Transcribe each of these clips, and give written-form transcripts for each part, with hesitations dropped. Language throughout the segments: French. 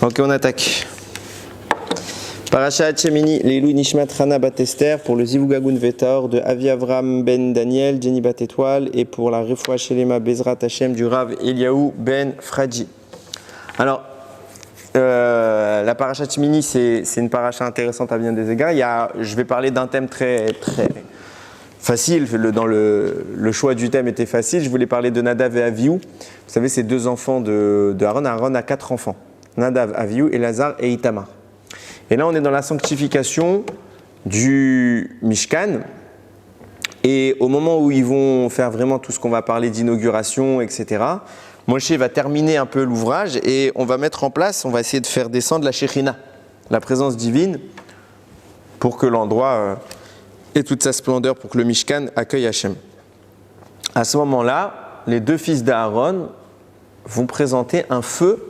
Ok, on attaque. Parashat Shemini, Leilou Nishmat Hana Bat Esther pour le Zivugagun Vetor de Avi Avram Ben Daniel, Jenny Bat Étoile et pour la Refoua Shelema Bezrat Hashem du Rav Eliaou Ben Fradji. Alors, la Parashat Shemini, c'est une paracha intéressante à bien des égards. Je vais parler d'un thème très facile. Dans le choix du thème était facile. Je voulais parler de Nadav et Avihu. Vous savez, c'est deux enfants de Aaron. Aaron a 4 enfants. Nadav, Avihu, Elazar et Itamar. Et là, on est dans la sanctification du Mishkan. Et au moment où ils vont faire vraiment tout ce qu'on va parler d'inauguration, etc., Moshe va terminer un peu l'ouvrage et on va mettre en place, on va essayer de faire descendre la Shekhinah, la présence divine, pour que l'endroit ait toute sa splendeur, pour que le Mishkan accueille Hachem. À ce moment-là, les 2 fils d'Aaron vont présenter un feu,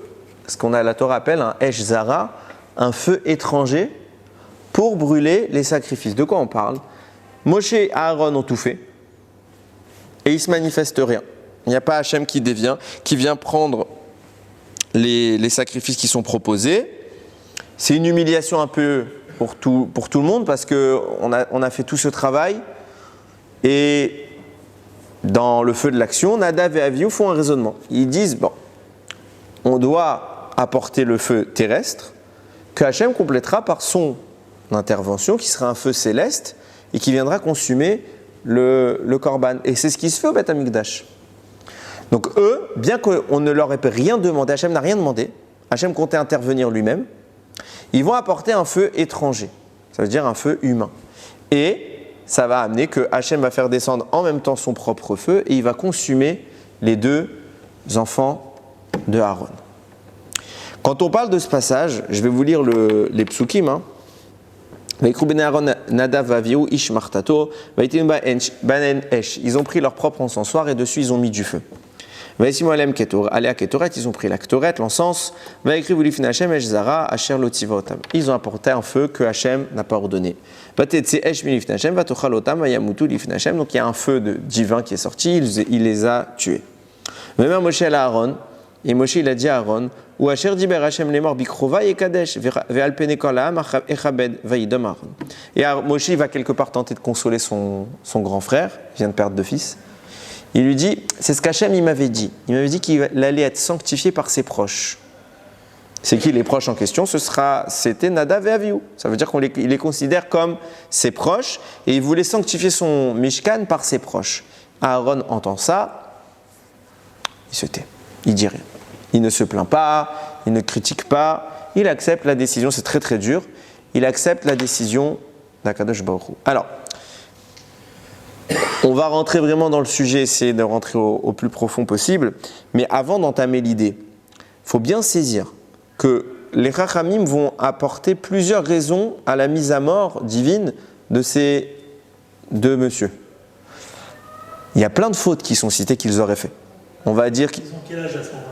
ce qu'on a la Torah appelle un Esh Zara, un feu étranger pour brûler les sacrifices. De quoi on parle? Moshe et Aaron ont tout fait et il ne se manifeste rien. Il n'y a pas Hachem qui vient prendre les sacrifices qui sont proposés. C'est une humiliation un peu pour tout le monde parce qu'on a fait tout ce travail et dans le feu de l'action, Nadav et Avihu font un raisonnement. Ils disent, bon, on doit apporter le feu terrestre que Hachem complétera par son intervention, qui sera un feu céleste et qui viendra consumer le korban. Et c'est ce qui se fait au Beth Amikdash. Donc eux, bien qu'on ne leur ait rien demandé, Hachem n'a rien demandé, Hachem comptait intervenir lui-même, ils vont apporter un feu étranger, ça veut dire un feu humain. Et ça va amener que Hachem va faire descendre en même temps son propre feu et il va consumer les 2 enfants de Aaron. Quand on parle de ce passage, je vais vous lire les psukim. Ils ont pris leur propre encensoir et dessus ils ont mis du feu. Ils ont pris la Ketoret, l'encens. Ils ont apporté un feu que Hachem n'a pas ordonné. Donc il y a un feu divin qui est sorti, il les a tués. Et Moshe il a dit à Aaron, et Moshe il va quelque part tenter de consoler son grand frère, il vient de perdre 2 fils. Il lui dit, c'est ce qu'Hachem il m'avait dit. Il m'avait dit qu'il allait être sanctifié par ses proches. C'est qui les proches en question? C'était Nadav et Avihu. Ça veut dire qu'il les considère comme ses proches et il voulait sanctifier son Mishkan par ses proches. Aaron entend ça, il se tait, il dit rien. Il ne se plaint pas, il ne critique pas, il accepte la décision, c'est très très dur, il accepte la décision d'Akadosh Baruch Hu. Alors, on va rentrer vraiment dans le sujet, essayer de rentrer au plus profond possible, mais avant d'entamer l'idée, il faut bien saisir que les Chachamim vont apporter plusieurs raisons à la mise à mort divine de ces 2 messieurs. Il y a plein de fautes qui sont citées qu'ils auraient fait. On va dire qu'ils ont quel âge à ce moment-là?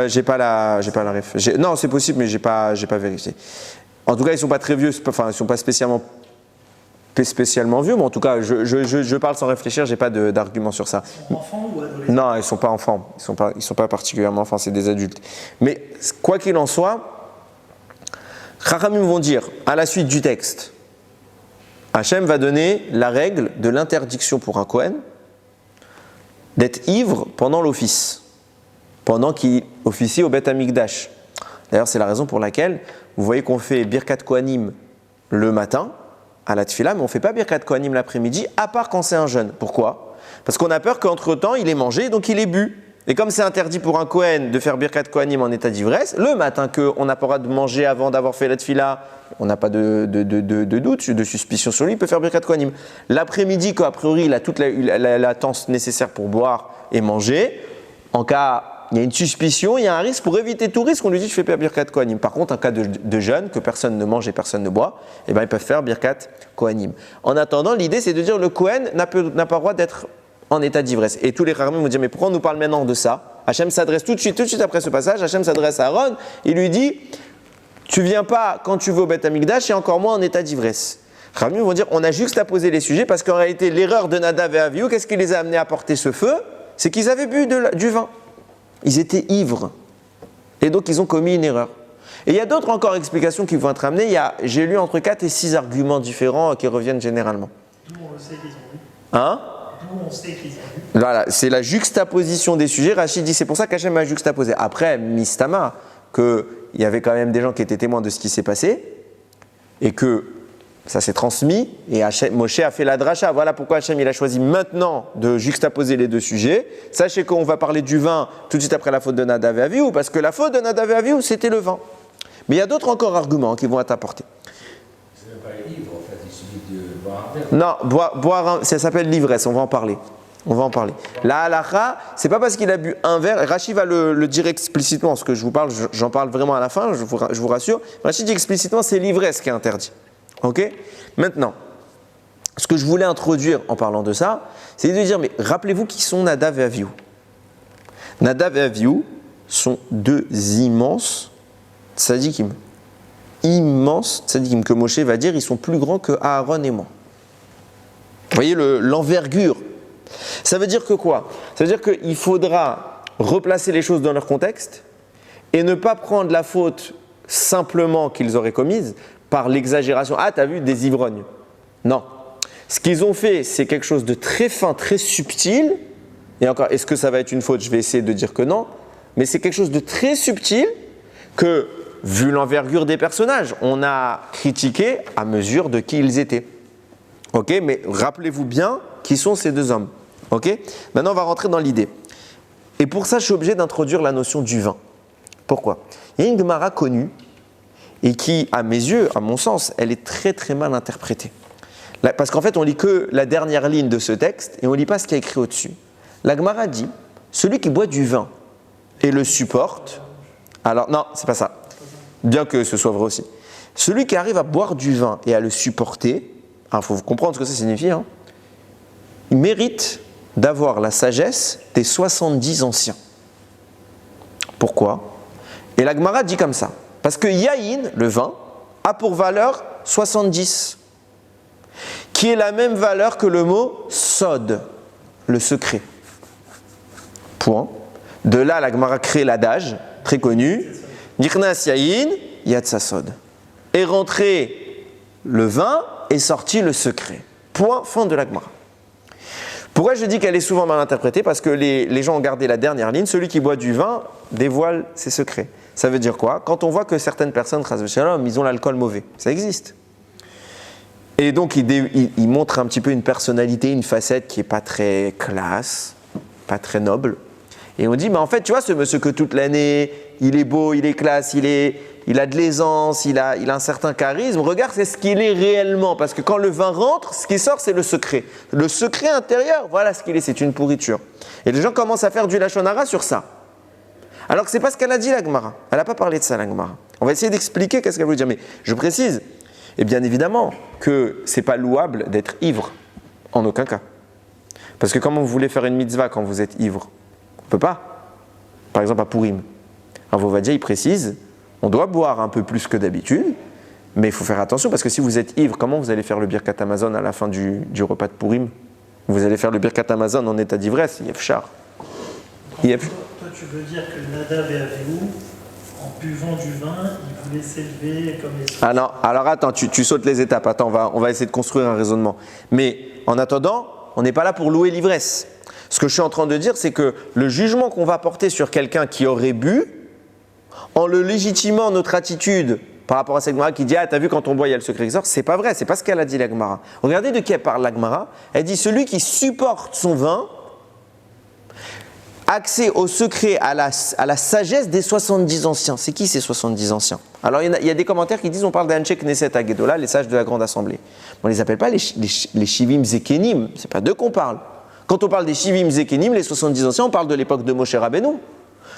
J'ai pas la ref. Non, c'est possible, mais j'ai pas vérifié. En tout cas, ils sont pas très vieux, ils sont pas spécialement vieux, mais en tout cas, je parle sans réfléchir, j'ai pas d'argument sur ça. Ils sont enfants ou adolescents? Non, ils sont pas enfants. Ils sont pas particulièrement enfants, c'est des adultes. Mais quoi qu'il en soit, Chachamim vont dire à la suite du texte, Hachem va donner la règle de l'interdiction pour un Kohen d'être ivre pendant l'office, pendant qu'il officie au Beth Amikdash. D'ailleurs, c'est la raison pour laquelle vous voyez qu'on fait Birkat Kohanim le matin à la Tfila, mais on ne fait pas Birkat Kohanim l'après-midi, à part quand c'est un jeûne. Pourquoi? Parce qu'on a peur qu'entre-temps, il ait mangé, donc il ait bu. Et comme c'est interdit pour un Kohen de faire Birkat Kohanim en état d'ivresse, le matin qu'on n'a pas le droit de manger avant d'avoir fait la Tfila, on n'a pas de doute, de suspicion sur lui, il peut faire Birkat Kohanim. L'après-midi, qu'a priori, il a toute la temps nécessaire pour boire et manger, en cas il y a une suspicion, il y a un risque, pour éviter tout risque, on lui dit je fais pas Birkat Kohanim. Par contre, en cas de jeûne, que personne ne mange et personne ne boit, eh ben, ils peuvent faire Birkat Kohanim. En attendant, l'idée c'est de dire le Kohen n'a pas le droit d'être en état d'ivresse. Et tous les Chachamim vont dire mais pourquoi on nous parle maintenant de ça? Hachem s'adresse tout de suite après ce passage, Hachem s'adresse à Aaron, il lui dit tu viens pas quand tu vas au Beth Amikdash et encore moins en état d'ivresse. Chachamim vont dire on a juxtaposé les sujets parce qu'en réalité l'erreur de Nadav et Avihu, qu'est-ce qui les a amenés à porter ce feu? C'est qu'ils avaient bu du vin. Ils étaient ivres. Et donc ils ont commis une erreur. Et il y a d'autres encore explications qui vont être amenées. J'ai lu entre 4 et 6 arguments différents qui reviennent généralement. D'où on sait qu'ils ont vu. Hein? D'où on sait qu'ils ont vu. Voilà, c'est la juxtaposition des sujets. Rachid dit c'est pour ça qu'Hachem a juxtaposé. Après, Mistama, qu'il y avait quand même des gens qui étaient témoins de ce qui s'est passé et que ça s'est transmis et Moshe a fait la dracha. Voilà pourquoi Hachem il a choisi maintenant de juxtaposer les deux sujets. Sachez qu'on va parler du vin tout de suite après la faute de Nadav et Avihu, parce que la faute de Nadav et Avihu, c'était le vin. Mais il y a d'autres encore arguments qui vont être apportés. C'est même pas les livres, en fait, il suffit de boire un verre. Non, boire ça s'appelle l'ivresse, on va en parler. La halakha, c'est pas parce qu'il a bu un verre, Rachid va le dire explicitement, ce que je vous parle, j'en parle vraiment à la fin, je vous rassure. Rachid dit explicitement, c'est l'ivresse qui est interdit. Ok? Maintenant, ce que je voulais introduire en parlant de ça, c'est de dire, mais rappelez-vous qui sont Nadav et Avihu. Nadav et Avihu sont deux immenses tzadikim. Immenses tzadikim que Moshe va dire, ils sont plus grands que Aaron et moi. Vous voyez l'envergure. Ça veut dire que quoi? Ça veut dire qu'il faudra replacer les choses dans leur contexte et ne pas prendre la faute simplement qu'ils auraient commise par l'exagération. Ah, t'as vu, des ivrognes. Non. Ce qu'ils ont fait, c'est quelque chose de très fin, très subtil. Et encore, est-ce que ça va être une faute? Je vais essayer de dire que non. Mais c'est quelque chose de très subtil que, vu l'envergure des personnages, on a critiqué à mesure de qui ils étaient. Ok, mais rappelez-vous bien qui sont ces deux hommes. Ok, maintenant on va rentrer dans l'idée. Et pour ça, je suis obligé d'introduire la notion du vin. Pourquoi? Il y a une Gemara connue et qui, à mes yeux, à mon sens, elle est très très mal interprétée. Parce qu'en fait, on lit que la dernière ligne de ce texte et on ne lit pas ce qui est écrit au-dessus. La Gemara dit, celui qui boit du vin et le supporte, alors non, c'est pas ça, bien que ce soit vrai aussi. Celui qui arrive à boire du vin et à le supporter, il faut comprendre ce que ça signifie, hein, il mérite d'avoir la sagesse des 70 anciens. Pourquoi? Et la Gemara dit comme ça. Parce que Yaïn, le vin, a pour valeur 70, qui est la même valeur que le mot sod, le secret. Point. De là, la Gemara crée l'adage, très connu, Nichnas Yaïn, Yatsa sod. Est rentré le vin, est sorti le secret. Point, fin de la Gemara. Pourquoi je dis qu'elle est souvent mal interprétée? Parce que les gens ont gardé la dernière ligne, celui qui boit du vin dévoile ses secrets. Ça veut dire quoi? Quand on voit que certaines personnes, ils ont l'alcool mauvais, ça existe. Et donc ils montrent un petit peu une personnalité, une facette qui n'est pas très classe, pas très noble. Et on dit, mais en fait, tu vois, ce monsieur que toute l'année, il est beau, il est classe, il a de l'aisance, il a un certain charisme. Regarde, c'est ce qu'il est réellement. Parce que quand le vin rentre, ce qui sort, c'est le secret. Le secret intérieur, voilà ce qu'il est, c'est une pourriture. Et les gens commencent à faire du lachon hara sur ça. Alors que ce n'est pas ce qu'elle a dit, la Gemara. Elle n'a pas parlé de ça, la Gemara. On va essayer d'expliquer qu'est-ce qu'elle veut dire. Mais je précise, et bien évidemment, que ce n'est pas louable d'être ivre. En aucun cas. Parce que comment vous voulez faire une mitzvah quand vous êtes ivre? On ne peut pas. Par exemple, à Purim. Alors, Vovadia, il précise, on doit boire un peu plus que d'habitude, mais il faut faire attention parce que si vous êtes ivre, comment vous allez faire le Birkat Hamazon à la fin du repas de Purim? Vous allez faire le Birkat Hamazon en état d'ivresse, Yefchar. Toi, tu veux dire que Nadav et Avihu, en buvant du vin, ils voulaient s'élever comme les... Ah non, alors attends, tu sautes les étapes. Attends, on va essayer de construire un raisonnement. Mais en attendant, on n'est pas là pour louer l'ivresse. Ce que je suis en train de dire, c'est que le jugement qu'on va porter sur quelqu'un qui aurait bu, en le légitimant notre attitude par rapport à cette Gemara qui dit « Ah, t'as vu, quand on boit, il y a le secret qui sort », c'est pas vrai, c'est pas ce qu'elle a dit la Gemara. Regardez de qui elle parle la Gemara. Elle dit « Celui qui supporte son vin, accès au secret, à la sagesse des 70 anciens. » C'est qui ces 70 anciens? Alors il y a des commentaires qui disent on parle d'Anche Knesset Agedola, les sages de la grande assemblée. On ne les appelle pas les Shivim Zekenim, c'est pas d'eux qu'on parle. Quand on parle des Shivim Zekenim, les 70 anciens, on parle de l'époque de Moshe Rabbeinu.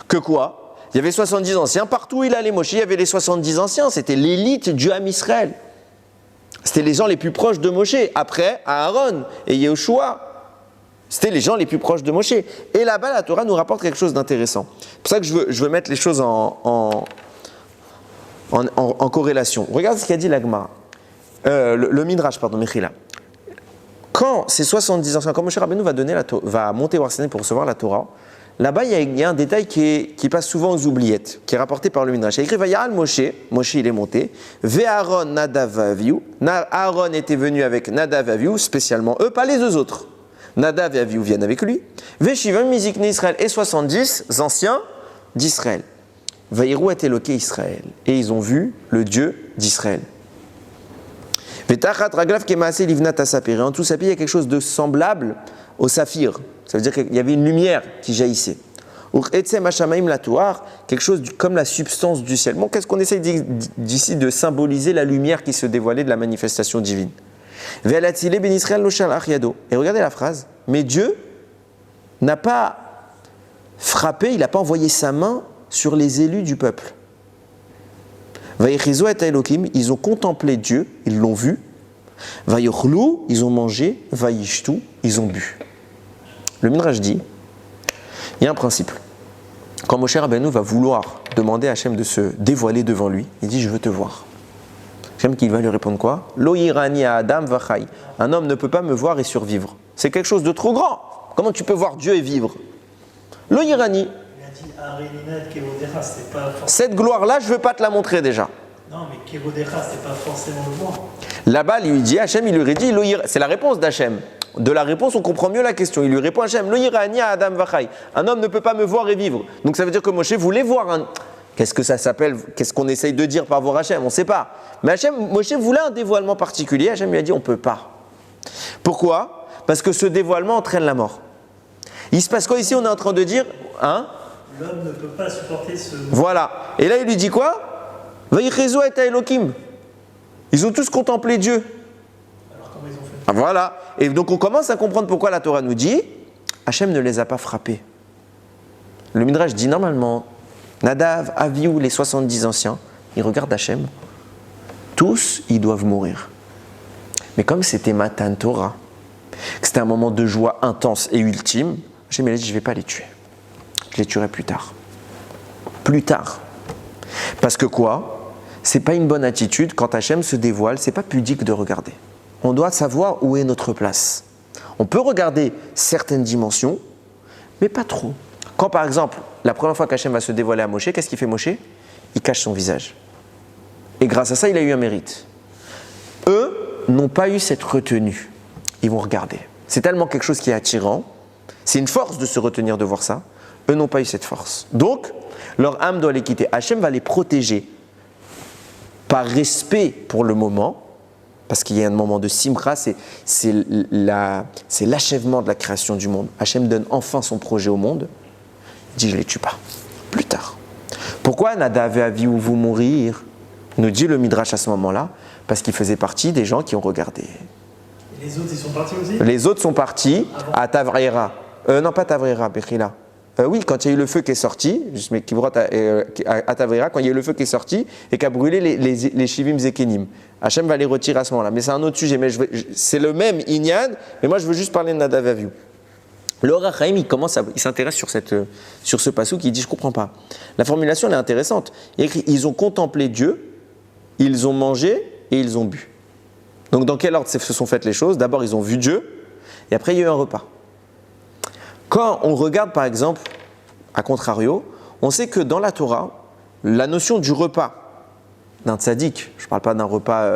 Que quoi? Il y avait 70 anciens, partout où il allait Moshe, il y avait les 70 anciens, c'était l'élite du Ham Israël. C'était les gens les plus proches de Moshe, après Aaron et Yehoshua. C'était les gens les plus proches de Moshe. Et là-bas, la Torah nous rapporte quelque chose d'intéressant. C'est pour ça que je veux mettre les choses en corrélation. Regarde ce qu'a dit l'Agma. Le Midrash, pardon, Mechila. Quand ces 70 anciens, quand Moshe Rabbeinu va monter au Har Sinaï pour recevoir la Torah, là-bas, il y a un détail qui passe souvent aux oubliettes, qui est rapporté par le Midrash. Il y a écrit Vayal Moshe, Moshe il est monté, Ve Aaron Nadav Avihu, Aaron était venu avec Nadav Avihu, spécialement eux, pas les deux autres. Nadav et Avihu viennent avec lui. Ve Shivim Mizikne Israël et 70 anciens d'Israël. Vaïrou est éloqué Israël, et ils ont vu le Dieu d'Israël. Vetachat Raglav Kemaase Livnat Asapir, et en tout sapir, il y a quelque chose de semblable au saphir. Ça veut dire qu'il y avait une lumière qui jaillissait. Quelque chose comme la substance du ciel. Bon, qu'est-ce qu'on essaye d'ici de symboliser la lumière qui se dévoilait de la manifestation divine. Et regardez la phrase. Mais Dieu n'a pas frappé, il n'a pas envoyé sa main sur les élus du peuple. Ils ont contemplé Dieu, ils l'ont vu. Ils ont mangé. Ils ont bu. Le Midrash dit, il y a un principe. Quand Moshe Rabbeinu va vouloir demander à Hachem de se dévoiler devant lui, il dit, je veux te voir. Hachem qui va lui répondre quoi? Lo yirani Adam vachai. Un homme ne peut pas me voir et survivre. C'est quelque chose de trop grand. Comment tu peux voir Dieu et vivre? Lo yirani. Cette gloire-là, je ne veux pas te la montrer déjà. Non, mais Kevodecha, c'est pas forcément le voir. Là-bas, il lui dit, Hachem, il lui aurait dit, c'est la réponse d'Hachem. De la réponse, on comprend mieux la question. Il lui répond, Hachem, Lo yirani Adam vachai. Un homme ne peut pas me voir et vivre. Donc ça veut dire que Moshe voulait voir un. Qu'est-ce que ça s'appelle? Qu'est-ce qu'on essaye de dire par voir Hachem? On ne sait pas. Mais Moshe voulait un dévoilement particulier. Hachem lui a dit, on ne peut pas. Pourquoi? Parce que ce dévoilement entraîne la mort. Il se passe quoi ici? On est en train de dire, hein? L'homme ne peut pas supporter ce. Voilà. Et là, il lui dit quoi? Vayichezu et Elohim. Ils ont tous contemplé Dieu. Alors comment ils ont fait? Ah, voilà. Et donc on commence à comprendre pourquoi la Torah nous dit Hachem ne les a pas frappés. Le Midrash dit normalement Nadav, Avihu, les 70 anciens, ils regardent Hachem. Tous, ils doivent mourir. Mais comme c'était Matan Torah, que c'était un moment de joie intense et ultime, Hachem a dit je ne vais pas les tuer. Je les tuerai plus tard. Plus tard. Parce que quoi? C'est pas une bonne attitude quand Hachem se dévoile, c'est pas pudique de regarder. On doit savoir où est notre place. On peut regarder certaines dimensions, mais pas trop. Quand par exemple, la première fois qu'Hachem va se dévoiler à Moshe, qu'est-ce qu'il fait Moshe? Il cache son visage. Et grâce à ça, il a eu un mérite. Eux n'ont pas eu cette retenue. Ils vont regarder. C'est tellement quelque chose qui est attirant. C'est une force de se retenir de voir ça. Eux n'ont pas eu cette force. Donc, leur âme doit les quitter. Hachem va les protéger par respect pour le moment, parce qu'il y a un moment de simra, c'est l'achèvement de la création du monde. Hachem donne enfin son projet au monde. Il dit, je ne les tue pas. Plus tard. Pourquoi Nadav et Avihu vont mourir? Nous dit le Midrash à ce moment-là, parce qu'ils faisaient partie des gens qui ont regardé. Et les autres, ils sont partis aussi? Les autres sont partis à Tavrera. Non, pas Tavrera, Bechila. Oui, quand il y a eu le feu qui est sorti, à Tavrera, quand il y a eu le feu qui est sorti et qui a brûlé les Shivim Zekenim. Hachem va les retirer à ce moment-là. Mais c'est un autre sujet. Mais c'est le même Inyan, mais moi je veux juste parler de Nadav et Avihu. Le Or HaChaim, il s'intéresse sur ce passage qui dit, je ne comprends pas. La formulation elle est intéressante. Il écrit, ils ont contemplé Dieu, ils ont mangé et ils ont bu. Donc dans quel ordre se sont faites les choses? D'abord ils ont vu Dieu et après il y a eu un repas. Quand on regarde par exemple, à contrario, on sait que dans la Torah, la notion du repas d'un tzaddik, je ne parle pas d'un repas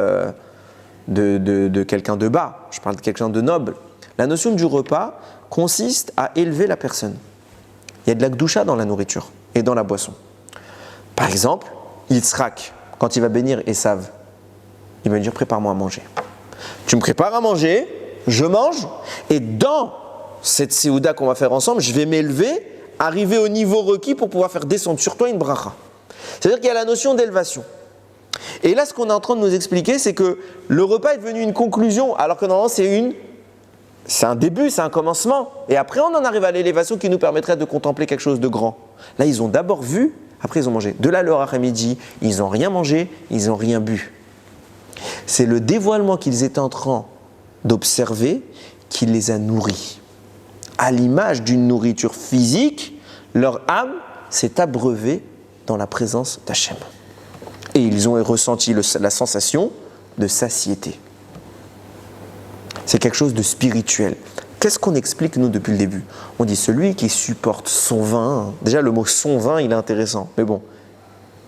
de quelqu'un de bas, je parle de quelqu'un de noble, la notion du repas consiste à élever la personne. Il y a de la gdoucha dans la nourriture et dans la boisson. Par exemple, Yitzhak, quand il va bénir Esav, il va lui dire prépare-moi à manger. Tu me prépares à manger, je mange, et dans cette séouda qu'on va faire ensemble, je vais m'élever, arriver au niveau requis pour pouvoir faire descendre sur toi une bracha. C'est-à-dire qu'il y a la notion d'élevation. Et là, ce qu'on est en train de nous expliquer, c'est que le repas est devenu une conclusion, alors que normalement c'est un début, c'est un commencement. Et après, on en arrive à l'élévation qui nous permettrait de contempler quelque chose de grand. Là, ils ont d'abord vu, après ils ont mangé. De là, leur après-midi, ils n'ont rien mangé, ils n'ont rien bu. C'est le dévoilement qu'ils étaient en train d'observer qui les a nourris. À l'image d'une nourriture physique, leur âme s'est abreuvée dans la présence d'Hachem. Et ils ont ressenti la sensation de satiété. C'est quelque chose de spirituel. Qu'est-ce qu'on explique, nous, depuis le début? On dit celui qui supporte son vin. Déjà, le mot son vin, il est intéressant. Mais bon,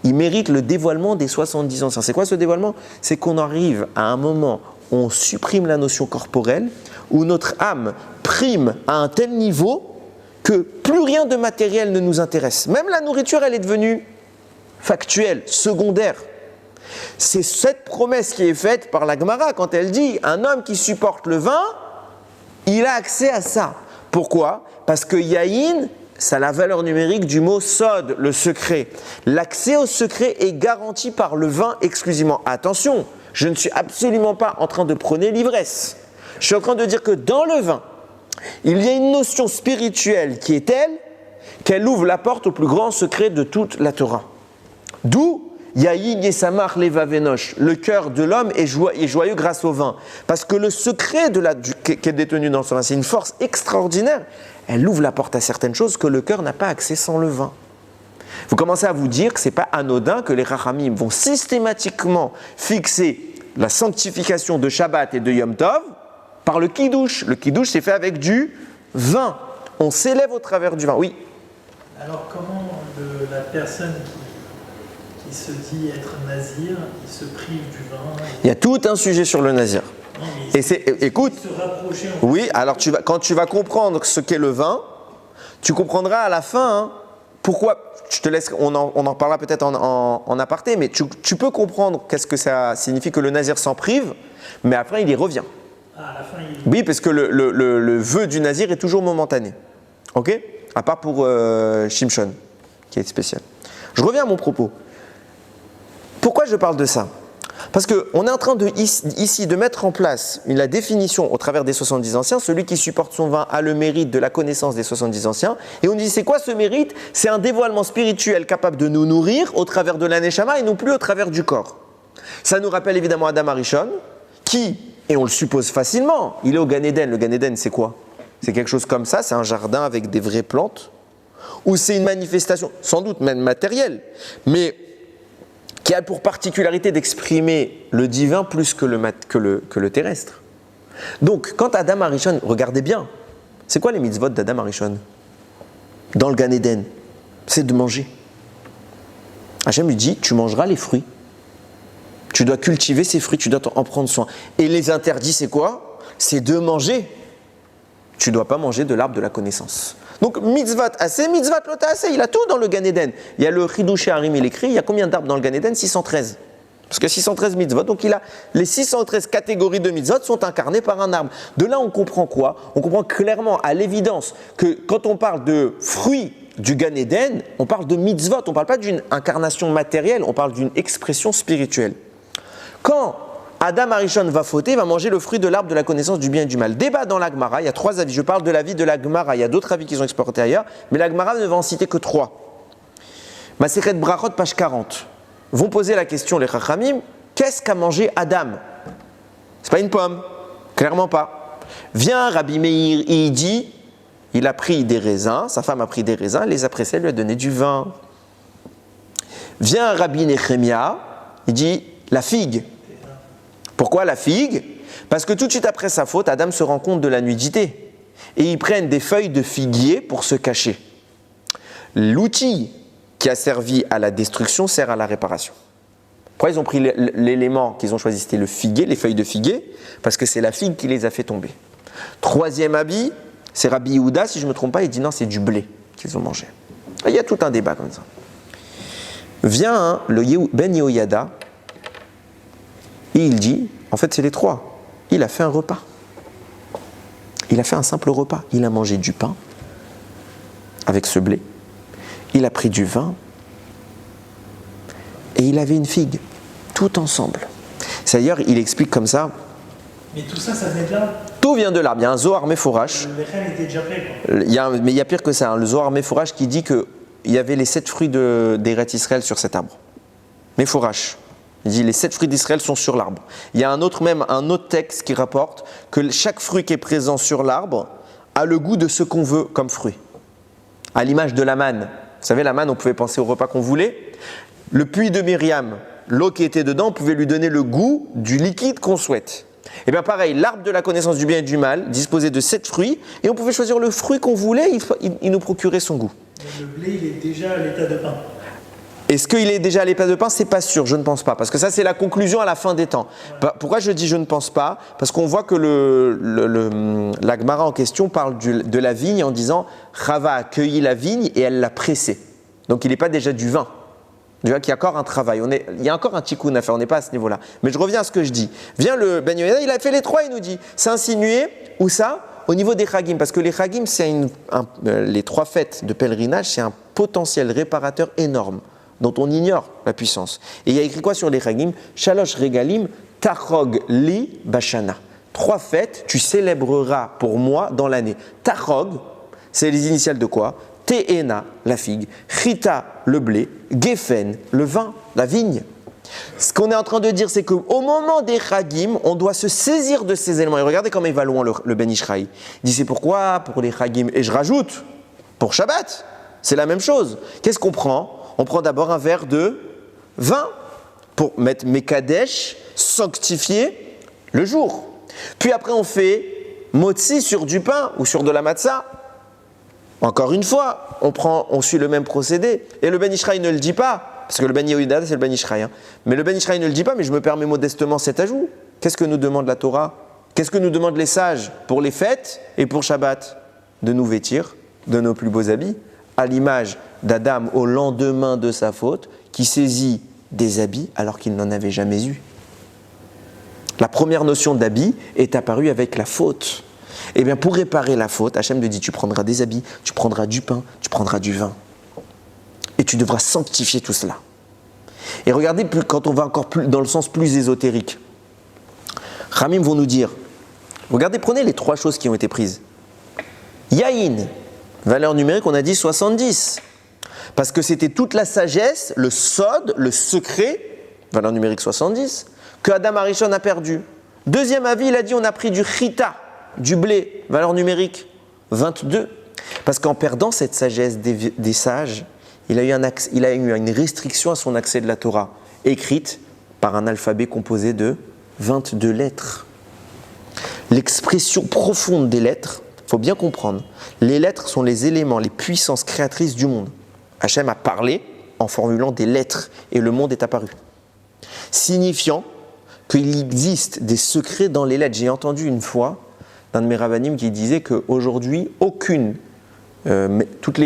il mérite le dévoilement des 70 anciens. C'est quoi ce dévoilement? C'est qu'on arrive à un moment où on supprime la notion corporelle, où notre âme prime à un tel niveau que plus rien de matériel ne nous intéresse. Même la nourriture, elle est devenue factuelle, secondaire. C'est cette promesse qui est faite par la Gemara quand elle dit « Un homme qui supporte le vin, il a accès à ça. » Pourquoi? Parce que yaïn, ça a la valeur numérique du mot sod, le secret. L'accès au secret est garanti par le vin exclusivement. Attention, je ne suis absolument pas en train de prôner l'ivresse. Je suis en train de dire que dans le vin, il y a une notion spirituelle qui est telle qu'elle ouvre la porte au plus grand secret de toute la Torah. D'où Yaïn Yesamach Levavenosh, le cœur de l'homme est joyeux grâce au vin. Parce que le secret qui est détenu dans ce vin, c'est une force extraordinaire. Elle ouvre la porte à certaines choses que le cœur n'a pas accès sans le vin. Vous commencez à vous dire que ce n'est pas anodin que les Rachamim vont systématiquement fixer la sanctification de Shabbat et de Yom Tov par le Kiddush. Le Kiddush, c'est fait avec du vin. On s'élève au travers du vin. Oui. Alors comment la personne qui se dit être nazir, il se prive du vin? Il y a tout un sujet sur le nazir. Non, écoute, se rapprocher, oui, alors quand tu vas comprendre ce qu'est le vin, tu comprendras à la fin pourquoi. Je te laisse, on en parlera peut-être en aparté, mais tu peux comprendre qu'est-ce que ça signifie que le nazir s'en prive, mais après il y revient. Ah, à la fin, Oui, parce que le vœu du nazir est toujours momentané. Ok? À part pour Shimshon, qui est spécial. Je reviens à mon propos. Pourquoi je parle de ça? Parce qu'on est en train ici de mettre en place la définition au travers des 70 anciens. Celui qui supporte son vin a le mérite de la connaissance des 70 anciens. Et on dit, c'est quoi ce mérite? C'est un dévoilement spirituel capable de nous nourrir au travers de la Neshama et non plus au travers du corps. Ça nous rappelle évidemment Adam Arishon, qui, et on le suppose facilement, il est au Gan Eden. Le Gan Eden, c'est quoi? C'est quelque chose comme ça, c'est un jardin avec des vraies plantes, ou c'est une manifestation, sans doute même matérielle, mais qui a pour particularité d'exprimer le divin plus que le terrestre. Donc, quand Adam Arishon, regardez bien, c'est quoi les mitzvot d'Adam Arishon? Dans le Gan Eden, c'est de manger. Hachem lui dit, tu mangeras les fruits. Tu dois cultiver ces fruits, tu dois en prendre soin. Et les interdits, c'est quoi? C'est de manger. Tu ne dois pas manger de l'arbre de la connaissance. Donc, mitzvot assez, mitzvot lota assez, il a tout dans le Gan Eden. Il y a le Chidush Harim, il écrit, il y a combien d'arbres dans le Gan Eden? 613. Parce que 613 mitzvot, donc il a les 613 catégories de mitzvot sont incarnées par un arbre. De là, on comprend quoi? On comprend clairement, à l'évidence, que quand on parle de fruits du Gan Eden, on parle de mitzvot, on ne parle pas d'une incarnation matérielle, on parle d'une expression spirituelle. Quand Adam Arishon va fauter, il va manger le fruit de l'arbre de la connaissance du bien et du mal. Débat dans la Gemara, il y a 3 avis. Je parle de l'avis de la Gemara, il y a d'autres avis qui sont exportés ailleurs, mais la Gemara ne va en citer que 3. Masechet Brachot, page 40. Vont poser la question, les Chachamim, qu'est-ce qu'a mangé Adam? C'est pas une pomme, clairement pas. Vient Rabbi Meir, il dit, il a pris des raisins, sa femme a pris des raisins, elle les a pressés, elle lui a donné du vin. Vient Rabbi Nechemia, il dit, la figue. Pourquoi la figue? Parce que tout de suite après sa faute, Adam se rend compte de la nudité. Et ils prennent des feuilles de figuier pour se cacher. L'outil qui a servi à la destruction sert à la réparation. Pourquoi ils ont pris l'élément qu'ils ont choisi? C'était le figuier, les feuilles de figuier, parce que c'est la figue qui les a fait tomber. 3e habit, c'est Rabbi Yehuda, si je ne me trompe pas, il dit non, c'est du blé qu'ils ont mangé. Et il y a tout un débat comme ça. Vient le Ben Yehoyada, et il dit, en fait c'est les 3, il a fait un repas. Il a fait un simple repas. Il a mangé du pain avec ce blé. Il a pris du vin. Et il avait une figue. Tout ensemble. D'ailleurs, il explique comme ça. Mais tout ça, ça venait de là? Tout vient de l'arbre. Il y a un Zohar Meforash. Le Lechem était déjà prêt, quoi. Mais il y a pire que ça. Le Zohar Meforash qui dit qu'il y avait les 7 fruits d'Eretz Israël sur cet arbre. Meforash. Il dit les 7 fruits d'Israël sont sur l'arbre. Il y a un autre texte qui rapporte que chaque fruit qui est présent sur l'arbre a le goût de ce qu'on veut comme fruit. À l'image de la manne. Vous savez, la manne, on pouvait penser au repas qu'on voulait. Le puits de Myriam, l'eau qui était dedans, pouvait lui donner le goût du liquide qu'on souhaite. Et bien pareil, l'arbre de la connaissance du bien et du mal disposait de 7 fruits, et on pouvait choisir le fruit qu'on voulait, il nous procurait son goût. Mais le blé, il est déjà à l'état de pain. Est-ce qu'il est déjà à l'état de pain? C'est pas sûr, je ne pense pas. Parce que ça, c'est la conclusion à la fin des temps. Pourquoi je dis je ne pense pas? Parce qu'on voit que la Gemara en question parle de la vigne en disant Chava a cueilli la vigne et elle l'a pressée. Donc il n'est pas déjà du vin. Tu vois qu'il y a encore un travail. Il y a encore un tikkun à faire, on n'est pas à ce niveau-là. Mais je reviens à ce que je dis. Vient le Ben Yoéda, il a fait les 3, il nous dit. C'est insinué, où ça? Au niveau des Chagim. Parce que les Chagim, les 3 fêtes de pèlerinage, c'est un potentiel réparateur énorme, dont on ignore la puissance. Et il y a écrit quoi sur les Chagim? Shalosh Regalim, Tachog Li Bashana. 3 fêtes, tu célébreras pour moi dans l'année. Tachog, c'est les initiales de quoi? Te'ena, la figue. Chita, le blé. Geffen, le vin, la vigne. Ce qu'on est en train de dire, c'est qu'au moment des Chagim, on doit se saisir de ces éléments. Et regardez comment il va loin le Ben Ishraï. Il dit c'est pourquoi? Pour les Chagim. Et je rajoute, pour Shabbat, c'est la même chose. Qu'est-ce qu'on prend? On prend d'abord un verre de vin pour mettre Mekadesh, sanctifier le jour. Puis après, on fait motzi sur du pain ou sur de la matzah. Encore une fois, on suit le même procédé. Et le Ben Ishraï ne le dit pas, parce que le Ben Yehuda, c'est le Ben Ishraï. Mais le Ben Ishraï ne le dit pas, mais je me permets modestement cet ajout. Qu'est-ce que nous demande la Torah? Qu'est-ce que nous demandent les sages pour les fêtes et pour Shabbat? De nous vêtir de nos plus beaux habits, à l'image d'Adam au lendemain de sa faute, qui saisit des habits alors qu'il n'en avait jamais eu. La première notion d'habit est apparue avec la faute. Eh bien, pour réparer la faute, Hachem te dit, tu prendras des habits, tu prendras du pain, tu prendras du vin. Et tu devras sanctifier tout cela. Et regardez, quand on va encore plus dans le sens plus ésotérique, Ramim vont nous dire, regardez, prenez les 3 choses qui ont été prises. Yaïn, valeur numérique, on a dit 70. Parce que c'était toute la sagesse, le sod, le secret, valeur numérique 70, que Adam Arishon a perdu. Deuxième avis, il a dit on a pris du chita, du blé, valeur numérique 22. Parce qu'en perdant cette sagesse des sages, il a eu une restriction à son accès de la Torah, écrite par un alphabet composé de 22 lettres. L'expression profonde des lettres, il faut bien comprendre, les lettres sont les éléments, les puissances créatrices du monde. Hachem a parlé en formulant des lettres et le monde est apparu. Signifiant qu'il existe des secrets dans les lettres. J'ai entendu une fois d'un de mes rabbanim qui disait qu'aujourd'hui, toutes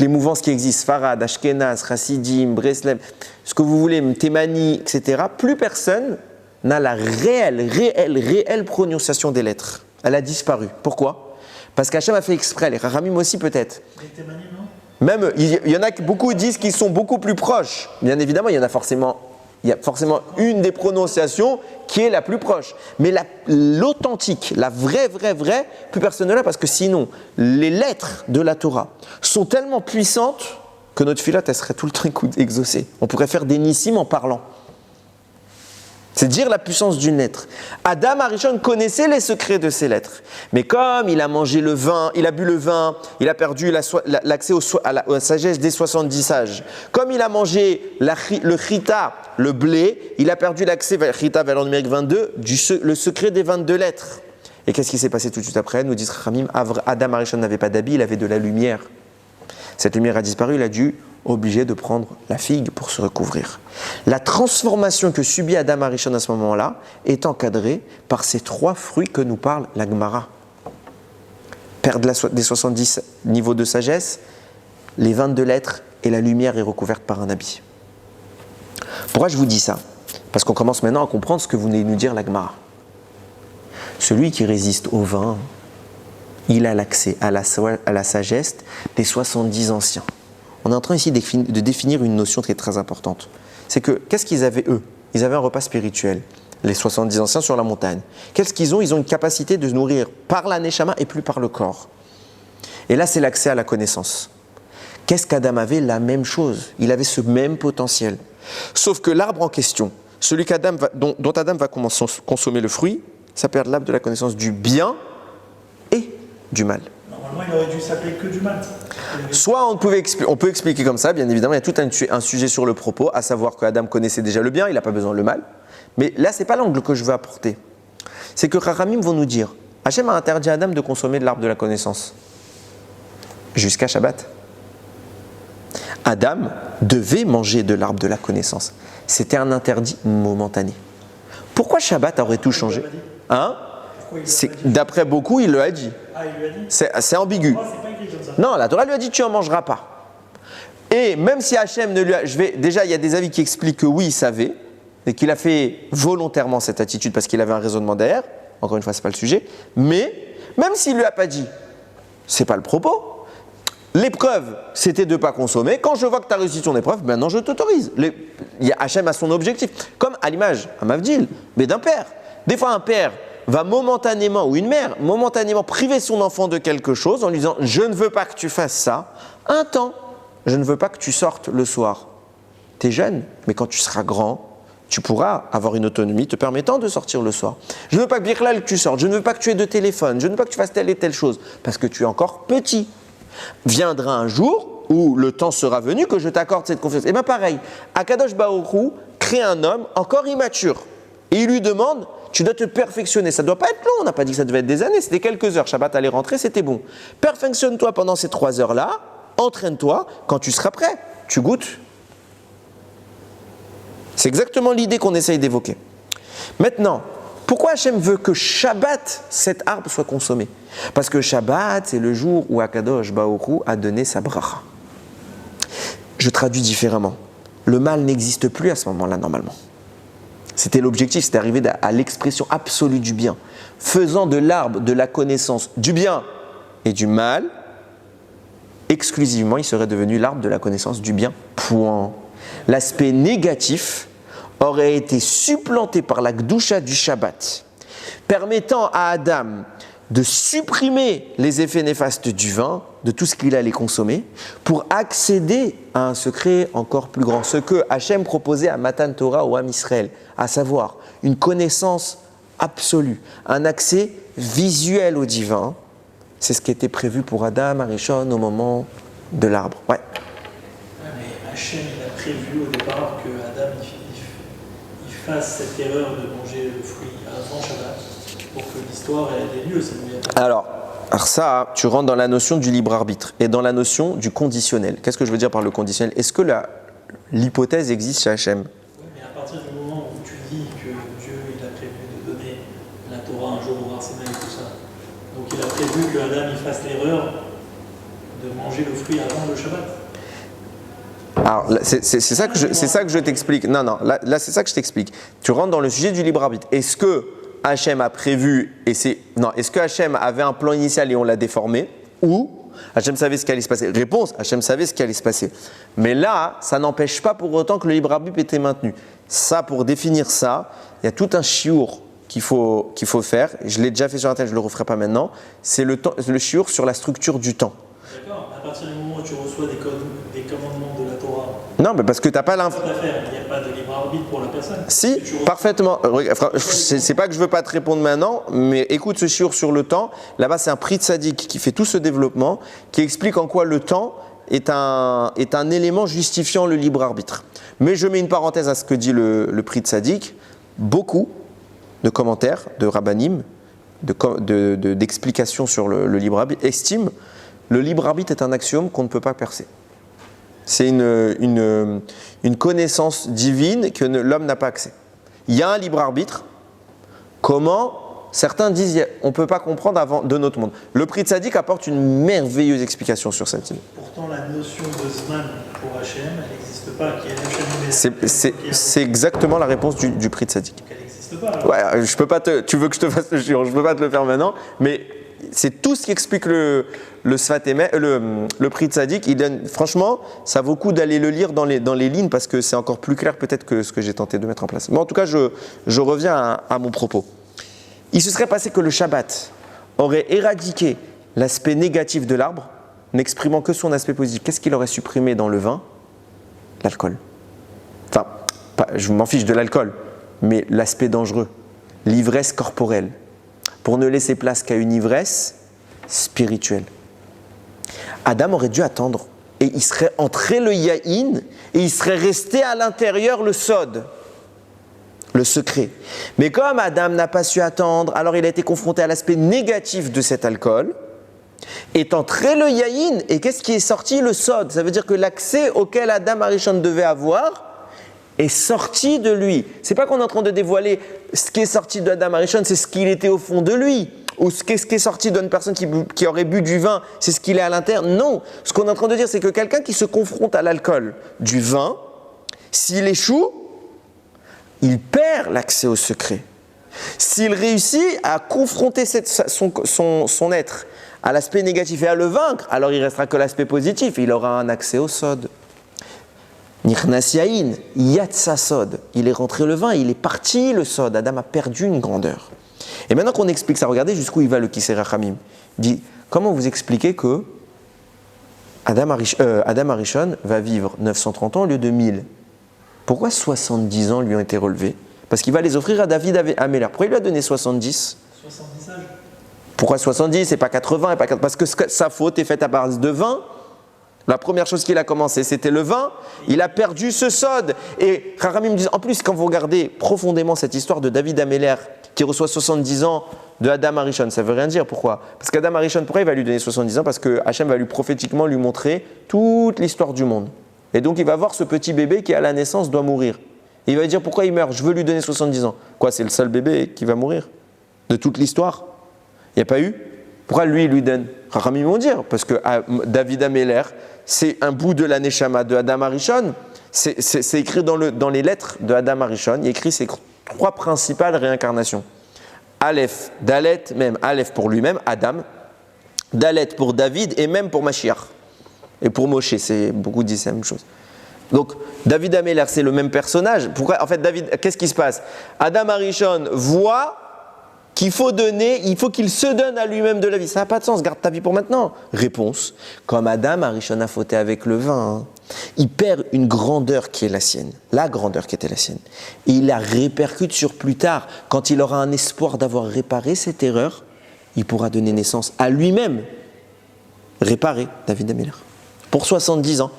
les mouvances qui existent, Farad, Ashkenaz, Chassidim, Breslev, ce que vous voulez, Thémani, etc., plus personne n'a la réelle prononciation des lettres. Elle a disparu. Pourquoi? Parce qu'Hachem a fait exprès, les Rahamim aussi peut-être. Les Thémani, non? Même, il y en a beaucoup disent qu'ils sont beaucoup plus proches. Bien évidemment, il y a forcément une des prononciations qui est la plus proche. Mais l'authentique, la vraie, plus personne ne l'a, parce que sinon, les lettres de la Torah sont tellement puissantes que notre filote, elle serait tout le temps exaucée. On pourrait faire des nissim en parlant. C'est dire la puissance d'une lettre. Adam Arishon connaissait les secrets de ces lettres. Mais comme il a mangé le vin, il a bu le vin, il a perdu l'accès à la sagesse des 70 sages. Comme il a mangé le chita, le blé, il a perdu l'accès, chita valeur numérique 22, le secret des 22 lettres. Et qu'est-ce qui s'est passé tout de suite après? Nous dit Ramim, Adam Arishon n'avait pas d'habit, il avait de la lumière. Cette lumière a disparu, il a dû obligé de prendre la figue pour se recouvrir. La transformation que subit Adam Arishon à ce moment-là est encadrée par ces 3 fruits que nous parle la Gemara. Perdre des 70 niveaux de sagesse, les 22 lettres et la lumière est recouverte par un habit. Pourquoi je vous dis ça? Parce qu'on commence maintenant à comprendre ce que vous venez nous dire la Gemara. Celui qui résiste au vin, il a l'accès à la sagesse des 70 anciens. On est en train ici de définir une notion qui est très importante. C'est que, qu'est-ce qu'ils avaient eux? Ils avaient un repas spirituel, les 70 anciens sur la montagne. Qu'est-ce qu'ils ont? Ils ont une capacité de se nourrir par la neshama et plus par le corps. Et là, c'est l'accès à la connaissance. Qu'est-ce qu'Adam avait? La même chose. Il avait ce même potentiel. Sauf que l'arbre en question, celui dont Adam va consommer le fruit, s'appelle l'arbre de la connaissance du bien et du mal. Normalement, Moi, il aurait dû s'appeler que du mal. Soit on peut expliquer comme ça, bien évidemment, il y a tout un sujet sur le propos, à savoir que Adam connaissait déjà le bien, il n'a pas besoin de le mal. Mais là, ce n'est pas l'angle que je veux apporter. C'est que Chachamim vont nous dire, Hachem a interdit à Adam de consommer de l'arbre de la connaissance. Jusqu'à Shabbat. Adam devait manger de l'arbre de la connaissance. C'était un interdit momentané. Pourquoi Shabbat aurait tout changé? Hein? D'après beaucoup, il le a dit. Ah, il lui a dit? C'est ambigu. Oh, c'est pas écrit comme ça. Non, la Torah lui a dit tu n'en mangeras pas. Et même si Hachem ne lui a... Déjà, il y a des avis qui expliquent que oui, il savait, et qu'il a fait volontairement cette attitude parce qu'il avait un raisonnement derrière. Encore une fois, ce n'est pas le sujet. Mais, même s'il ne lui a pas dit, ce n'est pas le propos. L'épreuve, c'était de ne pas consommer. Quand je vois que tu as réussi ton épreuve, maintenant je t'autorise. Hachem a son objectif. Comme à l'image, à Mavdil, mais d'un père. Des fois, un père va momentanément, ou une mère, momentanément priver son enfant de quelque chose en lui disant « Je ne veux pas que tu fasses ça. Un temps, je ne veux pas que tu sortes le soir. Tu es jeune, mais quand tu seras grand, tu pourras avoir une autonomie te permettant de sortir le soir. Je ne veux pas que Birlal, tu sortes. Je ne veux pas que tu aies de téléphone. Je ne veux pas que tu fasses telle et telle chose. Parce que tu es encore petit. Viendra un jour où le temps sera venu que je t'accorde cette confiance. Et bien pareil, Akadosh Baruch Hu crée un homme encore immature. Et il lui demande, tu dois te perfectionner. Ça ne doit pas être long, on n'a pas dit que ça devait être des années, c'était quelques heures. Shabbat allait rentrer, c'était bon. Perfectionne-toi pendant ces 3 heures-là, entraîne-toi, quand tu seras prêt, tu goûtes. C'est exactement l'idée qu'on essaye d'évoquer. Maintenant, pourquoi Hachem veut que Shabbat, cet arbre, soit consommé? Parce que Shabbat, c'est le jour où Akadosh Baruch Hu a donné sa bracha. Je traduis différemment. Le mal n'existe plus à ce moment-là, normalement. C'était l'objectif, c'était arriver à l'expression absolue du bien. Faisant de l'arbre de la connaissance du bien et du mal, exclusivement, il serait devenu l'arbre de la connaissance du bien. Point. L'aspect négatif aurait été supplanté par la Gdusha du Shabbat, permettant à Adam de supprimer les effets néfastes du vin, de tout ce qu'il allait consommer, pour accéder à un secret encore plus grand. Ce que Hachem proposait à Matan Torah ou à Israël, à savoir une connaissance absolue, un accès visuel au divin, c'est ce qui était prévu pour Adam, Arishon, au moment de l'arbre. Ouais. Mais Hachem, il a prévu au départ que Adam il fasse cette erreur de manger le fruit avant Shabbat pour que l'histoire ait lieu. Alors ça, tu rentres dans la notion du libre arbitre et dans la notion du conditionnel. Qu'est-ce que je veux dire par le conditionnel? Est-ce que l'hypothèse existe chez Hachem? Oui, mais à partir du moment où tu dis que Dieu il a prévu de donner la Torah un jour au Arsena et tout ça, donc il a prévu que Adam il fasse l'erreur de manger le fruit avant le Shabbat. Alors, c'est ça que je t'explique. Non, là c'est ça que je t'explique. Tu rentres dans le sujet du libre arbitre. Est-ce que Hachem a prévu, est-ce que Hachem avait un plan initial et on l'a déformé? Ou Hachem savait ce qui allait se passer? Réponse, Hachem savait ce qui allait se passer. Mais là, ça n'empêche pas pour autant que le libre arbitre était maintenu. Ça, pour définir ça, il y a tout un chiour qu'il faut faire. Je l'ai déjà fait sur Internet, je ne le referai pas maintenant. C'est le chiour sur la structure du temps. D'accord, à partir du moment où tu reçois des commandements de la Torah, non, mais parce que tu n'as pas l'info. il n'y a pas de libre arbitre pour la personne. Si, parfaitement. C'est pas que je veux pas te répondre maintenant, mais écoute ce shiur sur le temps. Là-bas, c'est un Pri Tzadik qui fait tout ce développement, qui explique en quoi le temps est un élément justifiant le libre arbitre. Mais je mets une parenthèse à ce que dit le Pri Tzadik. Beaucoup de commentaires, de rabbanim, d'explications sur le libre arbitre estiment le libre arbitre est un axiome qu'on ne peut pas percer. C'est une connaissance divine que l'homme n'a pas accès. Il y a un libre arbitre. Comment? Certains disent on ne peut pas comprendre de notre monde. Le Pri Tzadik apporte une merveilleuse explication sur cette idée. Pourtant, la notion de Zman pour Hachem, elle n'existe pas. C'est exactement la réponse du Pri Tzadik. Donc elle n'existe pas. Ouais, je peux pas tu veux que je te fasse le shiur, je ne peux pas te le faire maintenant, mais c'est tout ce qui explique le Sfat Emet, le Pri Tzadik. Franchement, ça vaut le coup d'aller le lire dans les lignes parce que c'est encore plus clair peut-être que ce que j'ai tenté de mettre en place. Mais en tout cas, je reviens à mon propos. Il se serait passé que le Shabbat aurait éradiqué l'aspect négatif de l'arbre, n'exprimant que son aspect positif. Qu'est-ce qu'il aurait supprimé dans le vin? L'alcool. Enfin, je m'en fiche de l'alcool, mais l'aspect dangereux, l'ivresse corporelle, pour ne laisser place qu'à une ivresse spirituelle. Adam aurait dû attendre. Et il serait entré le yaïn et il serait resté à l'intérieur le sod, le secret. Mais comme Adam n'a pas su attendre, alors il a été confronté à l'aspect négatif de cet alcool. Est entré le yaïn et qu'est-ce qui est sorti? Le sod. Ça veut dire que l'accès auquel Adam Arishon devait avoir est sorti de lui. C'est pas qu'on est en train de dévoiler ce qui est sorti de Adam Arishon, c'est ce qu'il était au fond de lui. Ou ce qui est sorti d'une personne qui aurait bu du vin, c'est ce qu'il est à l'intérieur. Non, ce qu'on est en train de dire, c'est que quelqu'un qui se confronte à l'alcool du vin, s'il échoue, il perd l'accès au secret. S'il réussit à confronter son être à l'aspect négatif et à le vaincre, alors il ne restera que l'aspect positif, il aura un accès au sod. Nichnas yain, yatsa sod. Il est rentré le vin, il est parti le sod. Adam a perdu une grandeur. Et maintenant qu'on explique ça, regardez jusqu'où il va le Kisser Rachamim. Il dit, comment vous expliquez que Adam Arishon va vivre 930 ans au lieu de 1000? Pourquoi 70 ans lui ont été relevés? Parce qu'il va les offrir à David Améler. Pourquoi il lui a donné 70? 70 âges. Pourquoi 70 et pas 80 et pas 80? Parce que sa faute est faite à base de vin. La première chose qu'il a commencé, c'était le vin. Il a perdu ce sod. Et Rachamim me dit, en plus, quand vous regardez profondément cette histoire de David Améler, qui reçoit 70 ans de Adam Arishon, ça ne veut rien dire. Pourquoi? Parce qu'Adam Arishon, pourquoi il va lui donner 70 ans? Parce que Hachem va lui prophétiquement lui montrer toute l'histoire du monde. Et donc il va voir ce petit bébé qui à la naissance doit mourir. Et il va dire pourquoi il meurt? Je veux lui donner 70 ans. Quoi, c'est le seul bébé qui va mourir de toute l'histoire? Il n'y a pas eu? Pourquoi lui, il lui donne? Rachamim vont dire, parce que David Améler, c'est un bout de la Neshama de Adam Arishon. C'est écrit dans les lettres de Adam Arishon. Il écrit ces 3 principales réincarnations. Aleph, Dalet, même Aleph pour lui-même, Adam. Dalet pour David et même pour Mashiach. Et pour Moshe, beaucoup disent la même chose. Donc, David Améler, c'est le même personnage. Pourquoi? En fait, David, qu'est-ce qui se passe? Adam Arishon voit qu'il faut donner, il faut qu'il se donne à lui-même de la vie. Ça n'a pas de sens, garde ta vie pour maintenant. Réponse, comme Adam Arishon a fauté avec le vin, il perd une grandeur qui est la sienne, la grandeur qui était la sienne. Et il la répercute sur plus tard. Quand il aura un espoir d'avoir réparé cette erreur, il pourra donner naissance à lui-même. Réparer David Améler. Pour 70 ans,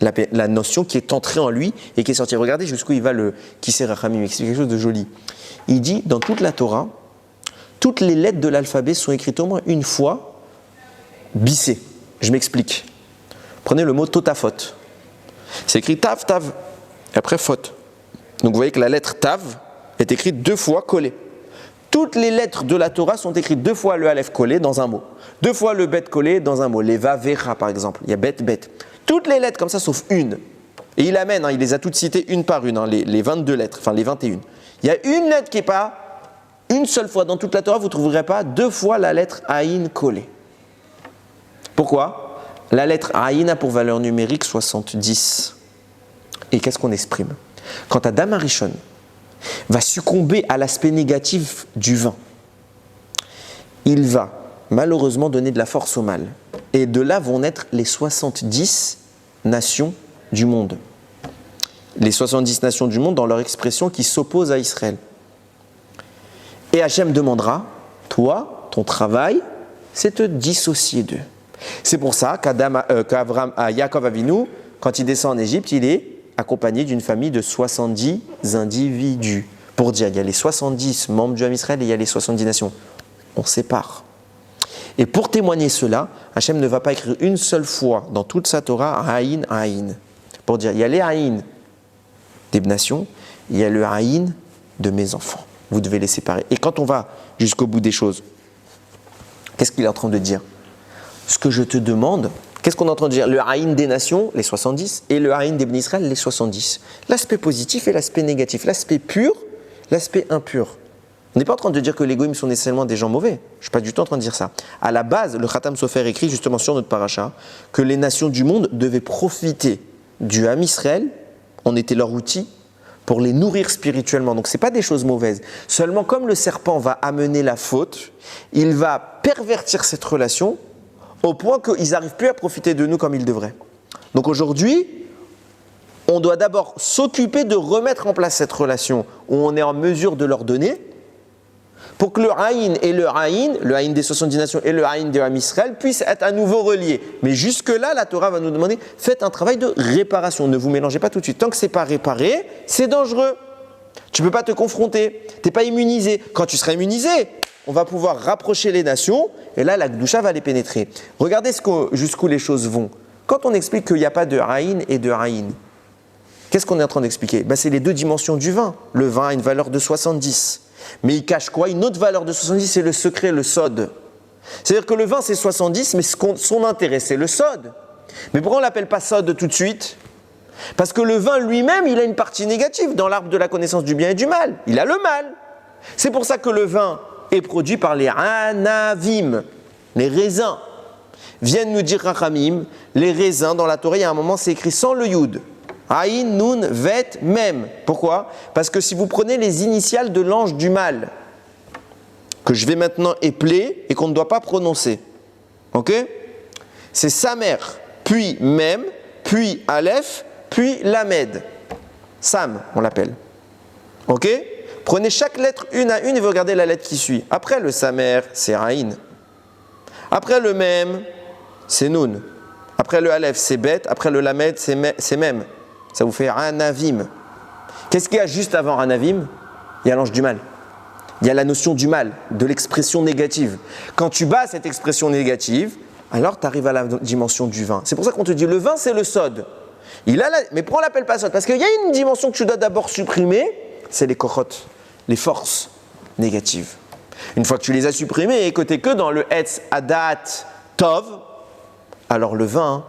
la notion qui est entrée en lui et qui est sortie. Regardez jusqu'où il va le Kisser Rachamim, il explique quelque chose de joli. Il dit, dans toute la Torah, toutes les lettres de l'alphabet sont écrites au moins une fois, bissées. Je m'explique. Prenez le mot totafot. C'est écrit tav, tav, et après faute. Donc vous voyez que la lettre tav est écrite 2 fois collée. Toutes les lettres de la Torah sont écrites 2 fois le aleph collé dans un mot, 2 fois le bet collé dans un mot. Les va-vera par exemple, il y a bet, bet. Toutes les lettres comme ça sauf une. Et il amène, il les a toutes citées une par une, les 22 lettres, enfin les 21. Il y a une lettre qui n'est pas, une seule fois dans toute la Torah, vous ne trouverez pas 2 fois la lettre Aïn collée. Pourquoi? La lettre Aïn a pour valeur numérique 70. Et qu'est-ce qu'on exprime? Quand Adam Arishon va succomber à l'aspect négatif du vin, il va malheureusement donner de la force au mal. Et de là vont naître les 70 nations du monde. Les 70 nations du monde dans leur expression qui s'opposent à Israël. Et Hachem demandera, toi, ton travail, c'est te dissocier d'eux. C'est pour ça Yaakov Avinu, quand il descend en Égypte, il est accompagné d'une famille de 70 individus. Pour dire, il y a les 70 membres du Ham Israël et il y a les 70 nations. On sépare. Et pour témoigner cela, Hachem ne va pas écrire une seule fois dans toute sa Torah Haïn, Haïn. Pour dire, il y a les Haïn des nations, il y a le Haïn de mes enfants. Vous devez les séparer. Et quand on va jusqu'au bout des choses, qu'est-ce qu'il est en train de dire? Ce que je te demande, qu'est-ce qu'on est en train de dire? Le Haïn des nations, les 70, et le Haïn des Bnei Israël, les 70. L'aspect positif et l'aspect négatif. L'aspect pur, l'aspect impur. On n'est pas en train de dire que les goïms sont nécessairement des gens mauvais. Je ne suis pas du tout en train de dire ça. À la base, le Khatam Sofer écrit justement sur notre paracha que les nations du monde devaient profiter du Ham Israël, on était leur outil, pour les nourrir spirituellement. Donc ce n'est pas des choses mauvaises. Seulement comme le serpent va amener la faute, il va pervertir cette relation au point qu'ils n'arrivent plus à profiter de nous comme ils devraient. Donc aujourd'hui, on doit d'abord s'occuper de remettre en place cette relation où on est en mesure de leur donner, pour que le Haïn des 70 nations et le Haïn de Ham Israël puissent être à nouveau reliés. Mais jusque-là, la Torah va nous demander, faites un travail de réparation. Ne vous mélangez pas tout de suite. Tant que ce n'est pas réparé, c'est dangereux. Tu ne peux pas te confronter. Tu n'es pas immunisé. Quand tu seras immunisé, on va pouvoir rapprocher les nations et là, la Gdusha va les pénétrer. Regardez jusqu'où les choses vont. Quand on explique qu'il n'y a pas de Haïn et de Haïn, qu'est-ce qu'on est en train d'expliquer? C'est les deux dimensions du vin. Le vin a une valeur de 70. Mais il cache quoi? Une autre valeur de 70, c'est le secret, le sod. C'est-à-dire que le vin, c'est 70, mais son intérêt, c'est le sod. Mais pourquoi on ne l'appelle pas sod tout de suite? Parce que le vin lui-même, il a une partie négative dans l'arbre de la connaissance du bien et du mal. Il a le mal. C'est pour ça que le vin est produit par les anavim, les raisins. Viennent nous dire Rachamim, les raisins dans la Torah, il y a un moment, c'est écrit sans le yud. Aïn, Nun, Vet, Mem. Pourquoi? Parce que si vous prenez les initiales de l'ange du mal, que je vais maintenant épeler et qu'on ne doit pas prononcer, ok? C'est Samer, puis Mem, puis Aleph, puis Lamed. Sam, on l'appelle. Ok? Prenez chaque lettre une à une et vous regardez la lettre qui suit. Après le Samer, c'est Aïn. Après le Mem, c'est Nun. Après le Aleph, c'est Bet. Après le Lamed, c'est Mem. Ça vous fait Anavim. Qu'est-ce qu'il y a juste avant Anavim? Il y a l'ange du mal. Il y a la notion du mal, de l'expression négative. Quand tu bats cette expression négative, alors tu arrives à la dimension du vin. C'est pour ça qu'on te dit le vin, c'est le sod. Mais pourquoi on ne l'appelle pas sod? Parce qu'il y a une dimension que tu dois d'abord supprimer, c'est les kochot, les forces négatives. Une fois que tu les as supprimées et que tu n'es que dans le Etz Adat Tov, alors le vin,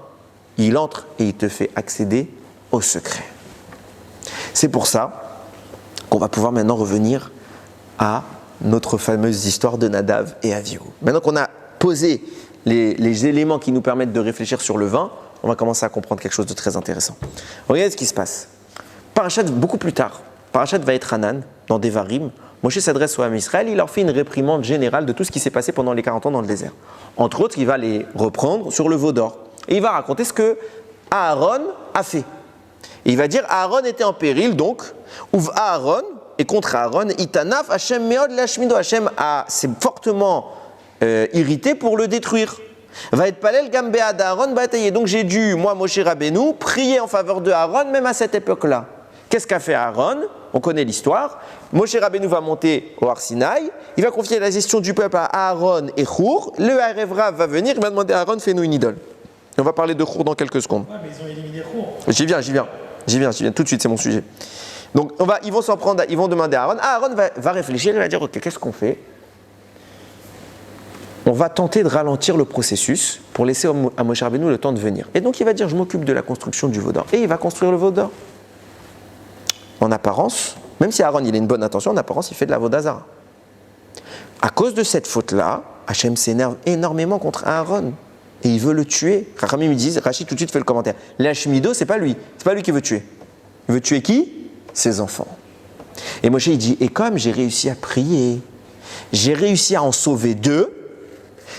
il entre et il te fait accéder au secret. C'est pour ça qu'on va pouvoir maintenant revenir à notre fameuse histoire de Nadav et Avihu. Maintenant qu'on a posé les éléments qui nous permettent de réfléchir sur le vin, on va commencer à comprendre quelque chose de très intéressant. Regardez ce qui se passe. Parashat, beaucoup plus tard, Parashat Vaïtranan, dans Devarim, Moshe s'adresse au Ham Israël, il leur fait une réprimande générale de tout ce qui s'est passé pendant les 40 ans dans le désert. Entre autres, il va les reprendre sur le veau d'or. Et il va raconter ce que Aaron a fait. Et il va dire, Aaron était en péril, donc, Uv Aaron, et contre Aaron, Itanaf, Hashem Meod Lashmido, Hashem s'est fortement irrité pour le détruire. Va être palel gambéa d'Aaron, bataillé. Donc j'ai dû, moi, Moshe Rabbeinu, prier en faveur de Aaron, même à cette époque-là. Qu'est-ce qu'a fait Aaron? On connaît l'histoire. Moshe Rabbeinu va monter au Har Sinaï, il va confier la gestion du peuple à Aaron et Chour. Le Erev Rav va venir, il va demander à Aaron, fais-nous une idole. Et on va parler de Chour dans quelques secondes. Ouais, mais ils ont éliminé Chour. J'y viens, tout de suite, c'est mon sujet. Donc ils vont s'en prendre, ils vont demander à Aaron. Aaron va réfléchir, il va dire, ok, qu'est-ce qu'on fait? On va tenter de ralentir le processus pour laisser à Moshe Rabbeinu le temps de venir. Et donc il va dire, je m'occupe de la construction du veau d'or. Et il va construire le veau d'or. En apparence, même si Aaron il a une bonne intention, en apparence il fait de la avodat zara. À cause de cette faute-là, Hachem s'énerve énormément contre Aaron. Et il veut le tuer. Rachamim me disent, Rachid tout de suite fait le commentaire. L'Hashmido, c'est pas lui qui veut tuer. Il veut tuer qui? Ses enfants. Et Moshe il dit, et comme j'ai réussi à prier, j'ai réussi à en sauver 2,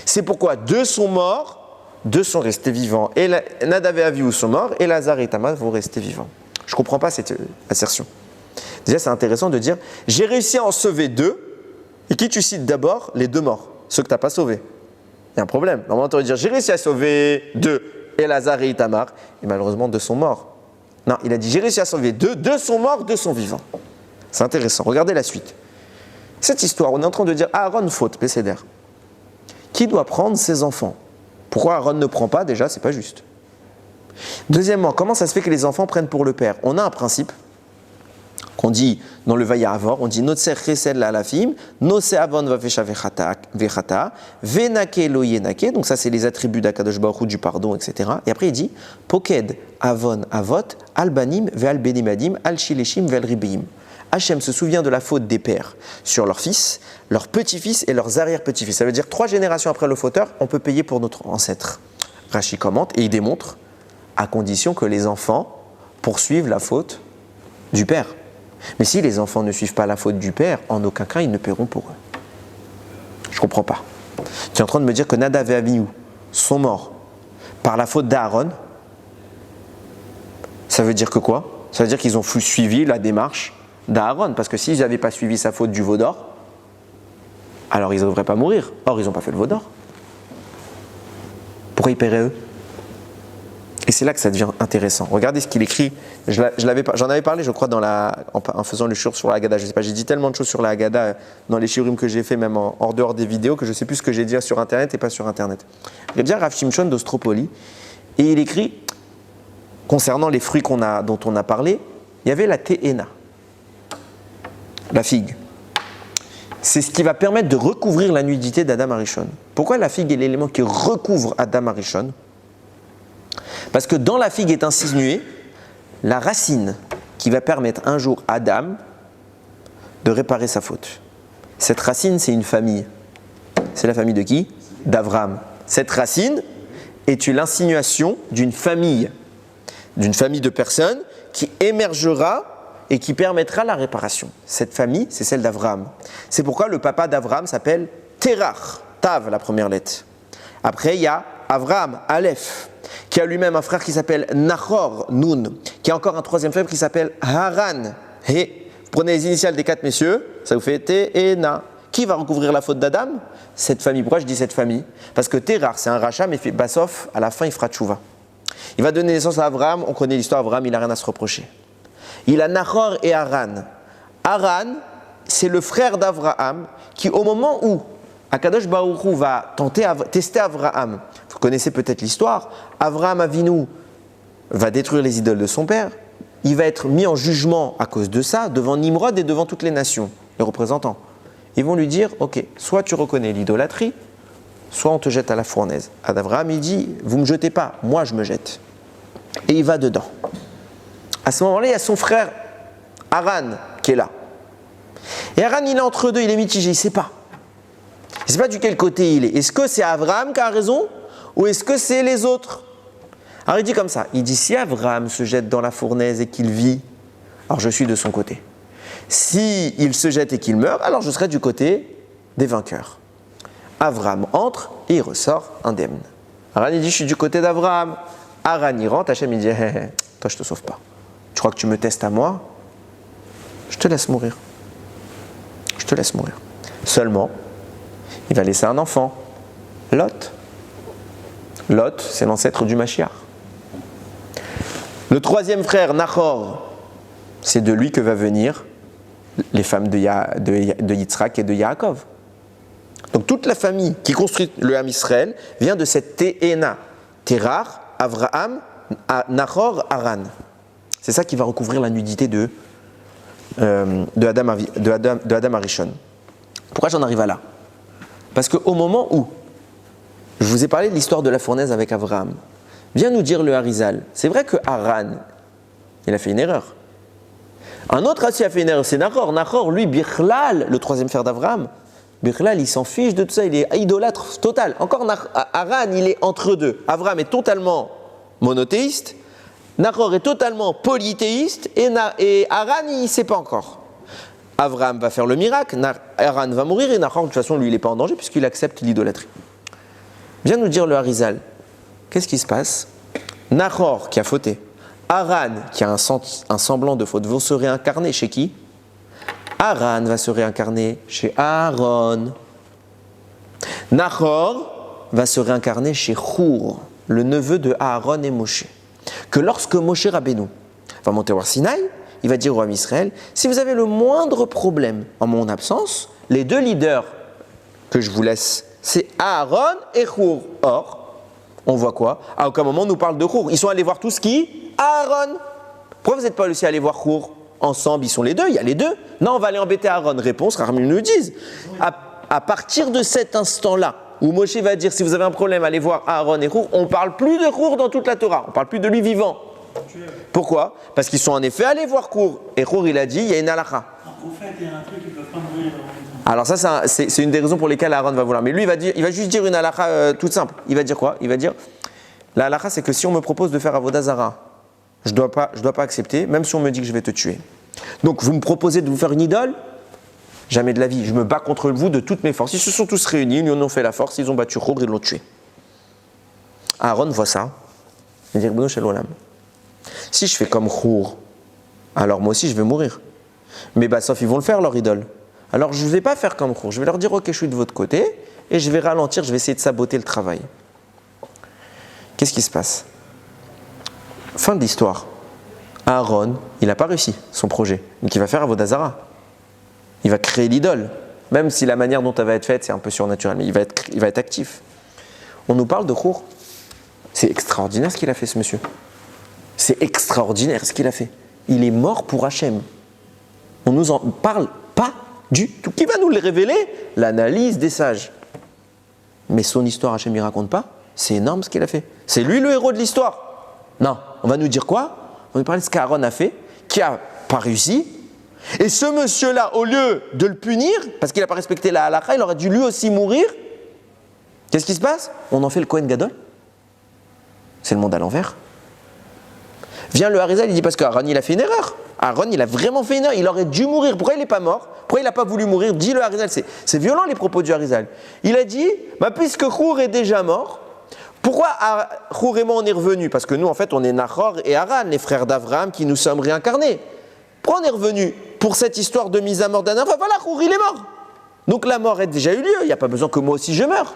c'est pourquoi 2 sont morts, 2 sont restés vivants. Et Nadav et Avihu sont morts, et Lazare et Tamar vont rester vivants. Je ne comprends pas cette assertion. Déjà, c'est intéressant de dire, j'ai réussi à en sauver 2, et qui tu cites d'abord? Les 2 morts, ceux que tu n'as pas sauvés. Il y a un problème. Normalement, tu aurais dire, j'ai réussi à sauver 2, Elazar et Itamar, et malheureusement 2 sont morts. Non, il a dit, j'ai réussi à sauver 2, 2 sont morts, 2 sont vivants. C'est intéressant. Regardez la suite. Cette histoire, on est en train de dire, Aaron faute, Bécéder. Qui doit prendre ses enfants? Pourquoi Aaron ne prend pas? Déjà, c'est pas juste. Deuxièmement, comment ça se fait que les enfants prennent pour le père? On a un principe qu'on dit dans le Vayavor, on dit Notser chesed la alafim, Nose avon vafesha vechata, Venake lo yenake, donc ça c'est les attributs d'Akadosh Baruch Hu, du pardon, etc. Et après il dit Poked avon avot, albanim ve'al benimadim, al shileshim ve'al ribeim. Hachem se souvient de la faute des pères sur leurs fils, leurs petits-fils et leurs arrière-petits-fils. Ça veut dire 3 générations après le fauteur, on peut payer pour notre ancêtre. Rashi commente et il démontre, à condition que les enfants poursuivent la faute du père. Mais si les enfants ne suivent pas la faute du père, en aucun cas ils ne paieront pour eux. Je ne comprends pas. Tu es en train de me dire que Nadav et Avihu sont morts par la faute d'Aaron. Ça veut dire que quoi? Ça veut dire qu'ils ont suivi la démarche d'Aaron. Parce que s'ils n'avaient pas suivi sa faute du veau d'or, alors ils ne devraient pas mourir. Or, ils n'ont pas fait le veau d'or. Pourquoi ils paieraient eux? Et c'est là que ça devient intéressant. Regardez ce qu'il écrit. J'en avais parlé, je crois, en faisant le shiur sur la Haggadah. Je ne sais pas, j'ai dit tellement de choses sur la Haggadah dans les shiurim que j'ai fait, même en dehors des vidéos, que je ne sais plus ce que j'ai dit sur Internet et pas sur Internet. Il y a déjà Rav Shimshon d'Ostropoli, et il écrit, concernant les fruits dont on a parlé, il y avait la te'ena, la figue. C'est ce qui va permettre de recouvrir la nudité d'Adam Arishon. Pourquoi la figue est l'élément qui recouvre Adam Arishon? Parce que dans la figue est insinuée la racine qui va permettre un jour à Adam de réparer sa faute. Cette racine, c'est une famille. C'est la famille de qui? D'Avraham. Cette racine est l'insinuation d'une famille de personnes qui émergera et qui permettra la réparation. Cette famille, c'est celle d'Avraham. C'est pourquoi le papa d'Avraham s'appelle Terach, Tav, la première lettre. Après, il y a Avraham, Aleph, qui a lui-même un frère qui s'appelle Nahor, Nun, qui a encore un troisième frère qui s'appelle Haran, He. Vous prenez les initiales des 4 messieurs, ça vous fait Te et Na. Qui va recouvrir la faute d'Adam? Cette famille. Pourquoi je dis cette famille? Parce que Terach, c'est un rachat, mais Bassof, à la fin, il fera tchouva. Il va donner naissance à Avraham. On connaît l'histoire d'Avraham, il n'a rien à se reprocher. Il a Nahor et Haran. Haran, c'est le frère d'Avraham qui, au moment où Akadosh Baruch Hu va tester Avraham, vous connaissez peut-être l'histoire, Avraham Avinu va détruire les idoles de son père, il va être mis en jugement à cause de ça devant Nimrod et devant toutes les nations, les représentants. Ils vont lui dire, ok, soit tu reconnais l'idolâtrie, soit on te jette à la fournaise. Avraham, il dit, vous ne me jetez pas, moi je me jette. Et il va dedans. À ce moment-là, il y a son frère Haran qui est là. Et Haran, il est entre deux, il est mitigé, il ne sait pas. Il ne sait pas du quel côté il est. Est-ce que c'est Avraham qui a raison ou est-ce que c'est les autres? Alors il dit comme ça, il dit si Avraham se jette dans la fournaise et qu'il vit, alors je suis de son côté. Si il se jette et qu'il meurt, alors je serai du côté des vainqueurs. Avraham entre et il ressort indemne. Haran il dit je suis du côté d'Avraham. Haran il rentre, Hachem il dit toi je te sauve pas. Tu crois que tu me testes à moi? Je te laisse mourir. Je te laisse mourir. Seulement, il va laisser un enfant, Lot. Lot, c'est l'ancêtre du Mashiach. Le troisième frère, Nahor, c'est de lui que va venir les femmes de Yitzhak et de Yaakov. Donc toute la famille qui construit le Ham Israël vient de cette Te'ena, Terach, Avraham, Nahor, Haran. C'est ça qui va recouvrir la nudité de Adam Arishon. Pourquoi j'en arrive à là? Parce qu'au moment où je vous ai parlé de l'histoire de la fournaise avec Avraham, vient nous dire le Harizal, c'est vrai que Haran, il a fait une erreur. Un autre aussi a fait une erreur, c'est Nahor. Nahor, lui, Bichlal, le troisième frère d'Avraham, Bichlal, il s'en fiche de tout ça, il est idolâtre total. Encore Haran, il est entre deux. Avraham est totalement monothéiste, Nahor est totalement polythéiste, et Haran, il ne sait pas encore. Avraham va faire le miracle, Haran va mourir, et Nahor, de toute façon, lui, il n'est pas en danger puisqu'il accepte l'idolâtrie. Vient nous dire le Harizal, qu'est-ce qui se passe? Nahor, qui a fauté, Haran, qui a un semblant de faute, vont se réincarner chez qui? Haran va se réincarner chez Aaron. Nahor va se réincarner chez Hur, le neveu de Aaron et Moshe. Que lorsque Moshe Rabbeinu va monter au Sinaï, il va dire au Ham Israël, si vous avez le moindre problème en mon absence, les deux leaders que je vous laisse, c'est Aaron et Hur. Or, on voit quoi? À aucun moment on nous parle de Hur. Ils sont allés voir tout ce qui? Aaron. Pourquoi vous n'êtes pas aussi allés voir Hur? Ensemble, ils sont les deux, il y a les deux. Non, on va aller embêter Aaron. Réponse, rarement ils nous le disent. À partir de cet instant-là, où Moshe va dire, si vous avez un problème, allez voir Aaron et Hur, on ne parle plus de Hur dans toute la Torah. On ne parle plus de lui vivant. Pourquoi? Parce qu'ils sont en effet allés voir Hur. Et Hur, il a dit, il y a une halakha. Un prophète, il y a un truc, ils ne peuvent pas mourir. Alors ça, c'est une des raisons pour lesquelles Aaron va vouloir. Mais lui, il va juste dire une halakha toute simple. Il va dire quoi? Il va dire, la halakha, c'est que si on me propose de faire avodah zara, je dois pas accepter, même si on me dit que je vais te tuer. Donc vous me proposez de vous faire une idole? Jamais de la vie. Je me bats contre vous de toutes mes forces. Ils se sont tous réunis, ils en ont fait la force, ils ont battu Hur, ils l'ont tué. Aaron voit ça. Il dit, Ribbono Shel Olam, si je fais comme Hur, alors moi aussi je vais mourir. Mais bah, sauf ils vont le faire leur idole. Alors je ne vais pas faire comme Khour. Je vais leur dire ok, je suis de votre côté et je vais ralentir, je vais essayer de saboter le travail. Qu'est-ce qui se passe? Fin de l'histoire. Aaron, il n'a pas réussi son projet. Donc il va faire Avodah Zara. Il va créer l'idole. Même si la manière dont elle va être faite, c'est un peu surnaturel, mais il va être actif. On nous parle de Khour. C'est extraordinaire ce qu'il a fait, ce monsieur. C'est extraordinaire ce qu'il a fait. Il est mort pour Hachem. On nous en parle pas du tout. Qui va nous le révéler? L'analyse des sages. Mais son histoire, Hachem ne raconte pas. C'est énorme ce qu'il a fait. C'est lui le héros de l'histoire. Non, on va nous dire quoi? On va nous parler de ce qu'Aaron a fait, qui n'a pas réussi. Et ce monsieur-là, au lieu de le punir, parce qu'il n'a pas respecté la halakha, il aurait dû lui aussi mourir. Qu'est-ce qui se passe? On en fait le Kohen Gadol. C'est le monde à l'envers. Vient le Harizal, il dit parce qu'Aaron, il a fait une erreur. Aaron, il a vraiment fait une erreur. Il aurait dû mourir. Pourquoi il n'est pas mort? Pourquoi il n'a pas voulu mourir? Dit le Harizal. C'est violent les propos du Harizal. Il a dit, puisque Khour est déjà mort, pourquoi Khour et moi on est revenus? Parce que nous, en fait, on est Nahor et Haran, les frères d'Avraham qui nous sommes réincarnés. Pourquoi on est revenus? Pour cette histoire de mise à mort d'un enfant. Voilà, Khour, il est mort. Donc la mort a déjà eu lieu. Il n'y a pas besoin que moi aussi je meure.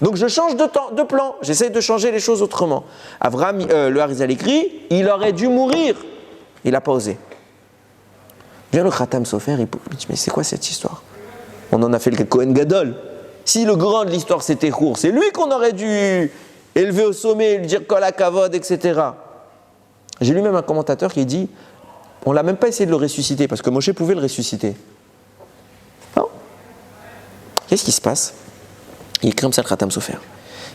Donc je change de plan. J'essaie de changer les choses autrement. Avraham, le Harizal écrit, il aurait dû mourir. Il n'a pas osé. Vient le Khatam Sofer, il dit, mais c'est quoi cette histoire? On en a fait le Kohen Gadol. Si le grand de l'histoire c'était Khour, c'est lui qu'on aurait dû élever au sommet, lui dire Kol HaKavod, etc. J'ai lu même un commentateur qui dit, on l'a même pas essayé de le ressusciter, parce que Moshe pouvait le ressusciter. Non. Qu'est-ce qui se passe? Il écrit comme ça le Khatam Sofer.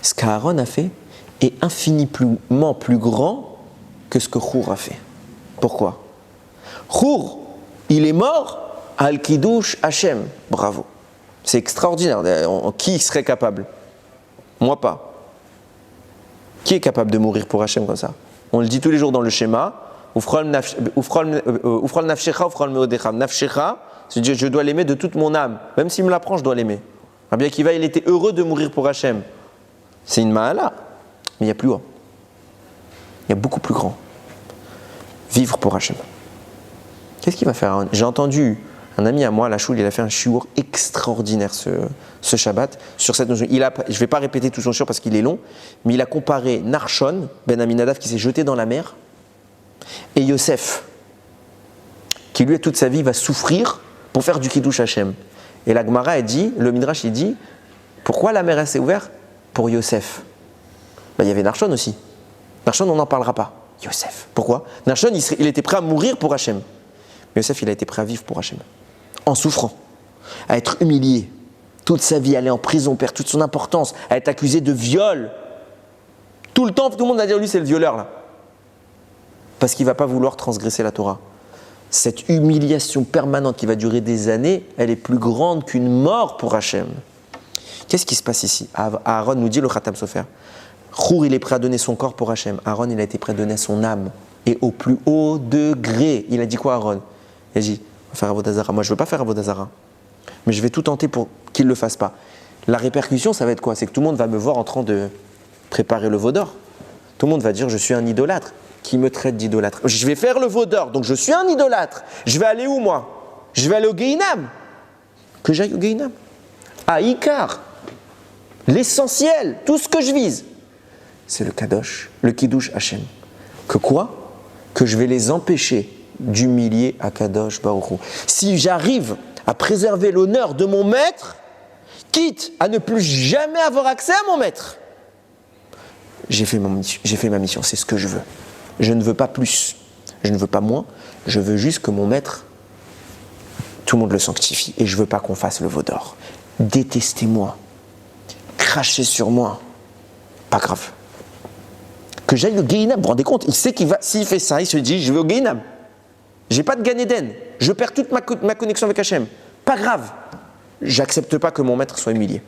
Ce qu'Aaron a fait est infiniment plus grand que ce que Khour a fait. Pourquoi? Khour, il est mort à Al-Kiddush Hachem. Bravo. C'est extraordinaire. Qui serait capable? Moi pas. Qui est capable de mourir pour Hachem comme ça? On le dit tous les jours dans le schéma. Ufrol nafshecha, ufrol meodecha. Nafshecha, c'est-à-dire je dois l'aimer de toute mon âme. Même s'il me l'apprend, je dois l'aimer. Rabbi Akiva, il était heureux de mourir pour Hachem. C'est une ma'ala. Mais il y a plus haut. Il y a beaucoup plus grand. Vivre pour Hachem. Qu'est-ce qu'il va faire? J'ai entendu un ami à moi, à la choule, il a fait un shiur extraordinaire ce Shabbat sur cette notion. Je ne vais pas répéter tout son shiur parce qu'il est long, mais il a comparé Narshon, Ben Aminadav qui s'est jeté dans la mer, et Yosef, qui lui, toute sa vie, va souffrir pour faire du Kiddush Hachem. Et la Gemara, elle dit, le Midrash, il dit, pourquoi la mer s'est ouverte? Pour Yosef. Il y avait Narshon aussi. Narshon, on n'en parlera pas. Yosef. Pourquoi? Narshon, il était prêt à mourir pour Hachem. Mais Yosef, il a été prêt à vivre pour Hachem. En souffrant, à être humilié. Toute sa vie, aller en prison, perdre toute son importance, à être accusé de viol. Tout le temps, tout le monde va dire, lui, c'est le violeur, là. Parce qu'il ne va pas vouloir transgresser la Torah. Cette humiliation permanente qui va durer des années, elle est plus grande qu'une mort pour Hachem. Qu'est-ce qui se passe ici? Aaron nous dit le Khatam Sofer. Khour, il est prêt à donner son corps pour Hachem. Aaron, il a été prêt à donner son âme. Et au plus haut degré. Il a dit quoi, Aaron? Il a dit, on va faire Avodah Zara. Moi, je ne veux pas faire Avodah Zara. Mais je vais tout tenter pour qu'il ne le fasse pas. La répercussion, ça va être quoi? C'est que tout le monde va me voir en train de préparer le veau d'or. Tout le monde va dire, je suis un idolâtre. Qui me traite d'idolâtre? Je vais faire le veau d'or, donc je suis un idolâtre. Je vais aller où, moi? Je vais aller au Gehinam. Que j'aille au Gehinam. À Ikar. L'essentiel, tout ce que je vise, c'est le Kadosh, le Kiddush Hachem. Que quoi? Que je vais les empêcher d'humilier à Kadosh Baruch Hu. Si j'arrive à préserver l'honneur de mon maître, quitte à ne plus jamais avoir accès à mon maître, j'ai fait ma mission, c'est ce que je veux. Je ne veux pas plus, je ne veux pas moins, je veux juste que mon maître, tout le monde le sanctifie. Et je ne veux pas qu'on fasse le veau d'or. Détestez-moi, crachez sur moi, pas grave. Que j'aille au Gehinam, vous vous rendez compte? Il sait qu'il va, s'il fait ça, il se dit, je vais au Gehinam. J'ai pas de Gan Eden, je perds toute ma connexion avec Hachem. Pas grave, j'accepte pas que mon maître soit humilié.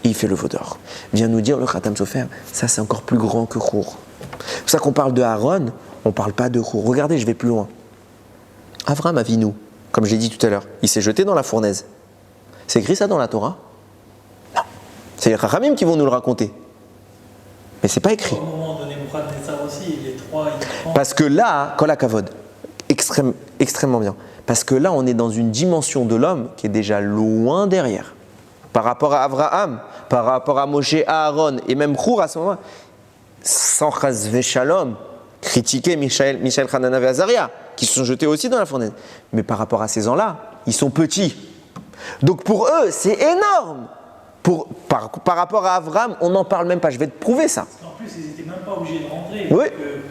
Et il fait le veau d'or. Vient nous dire le Khatam Sofer, ça c'est encore plus grand que Khour. C'est pour ça qu'on parle de Aaron, on ne parle pas de Khour. Regardez, je vais plus loin. Avraham Avinu, comme je l'ai dit tout à l'heure, il s'est jeté dans la fournaise. C'est écrit ça dans la Torah? Non. C'est les Chachamim qui vont nous le raconter. Mais c'est pas écrit. Au moment donné, Nebuchadnezzar aussi, les trois, parce que là, Kol HaKavod, extrêmement bien. Parce que là, on est dans une dimension de l'homme qui est déjà loin derrière. Par rapport à Abraham, par rapport à Moshe, Aaron et même Chour à ce moment-là, sans chasvé shalom, critiquer Michael, Hanana et Azaria, qui se sont jetés aussi dans la fournaise. Mais par rapport à ces gens-là, ils sont petits. Donc pour eux, c'est énorme. Par rapport à Abraham, on n'en parle même pas. Je vais te prouver ça. En plus, ils n'étaient même pas obligés de rentrer. Oui,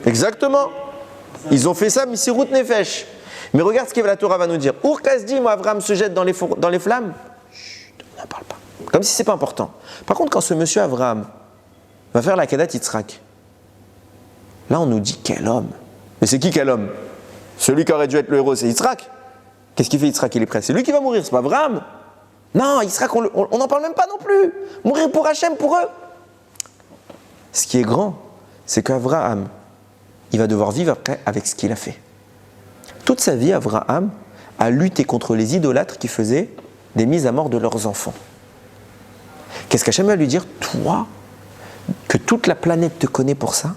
exactement. Ils ont fait ça, Misirut Nefesh. Mais regarde ce que la Torah va nous dire. Urkazdim, Abraham se jette dans les flammes. Chut, on n'en parle pas. Comme si ce n'est pas important. Par contre, quand ce monsieur Abraham va faire la Kedat Yitzhak, là on nous dit quel homme. Mais c'est qui quel homme? Celui qui aurait dû être le héros, c'est Yitzhak. Qu'est-ce qu'il fait Yitzhak? Il est prêt. C'est lui qui va mourir, c'est pas Abraham. Non, Yitzhak, on n'en parle même pas non plus. Mourir pour Hachem, pour eux. Ce qui est grand, c'est qu'Abraham, il va devoir vivre après avec ce qu'il a fait. Toute sa vie, Abraham a lutté contre les idolâtres qui faisaient des mises à mort de leurs enfants. Qu'est-ce qu'Hachem va lui dire? Toi, que toute la planète te connaît pour ça,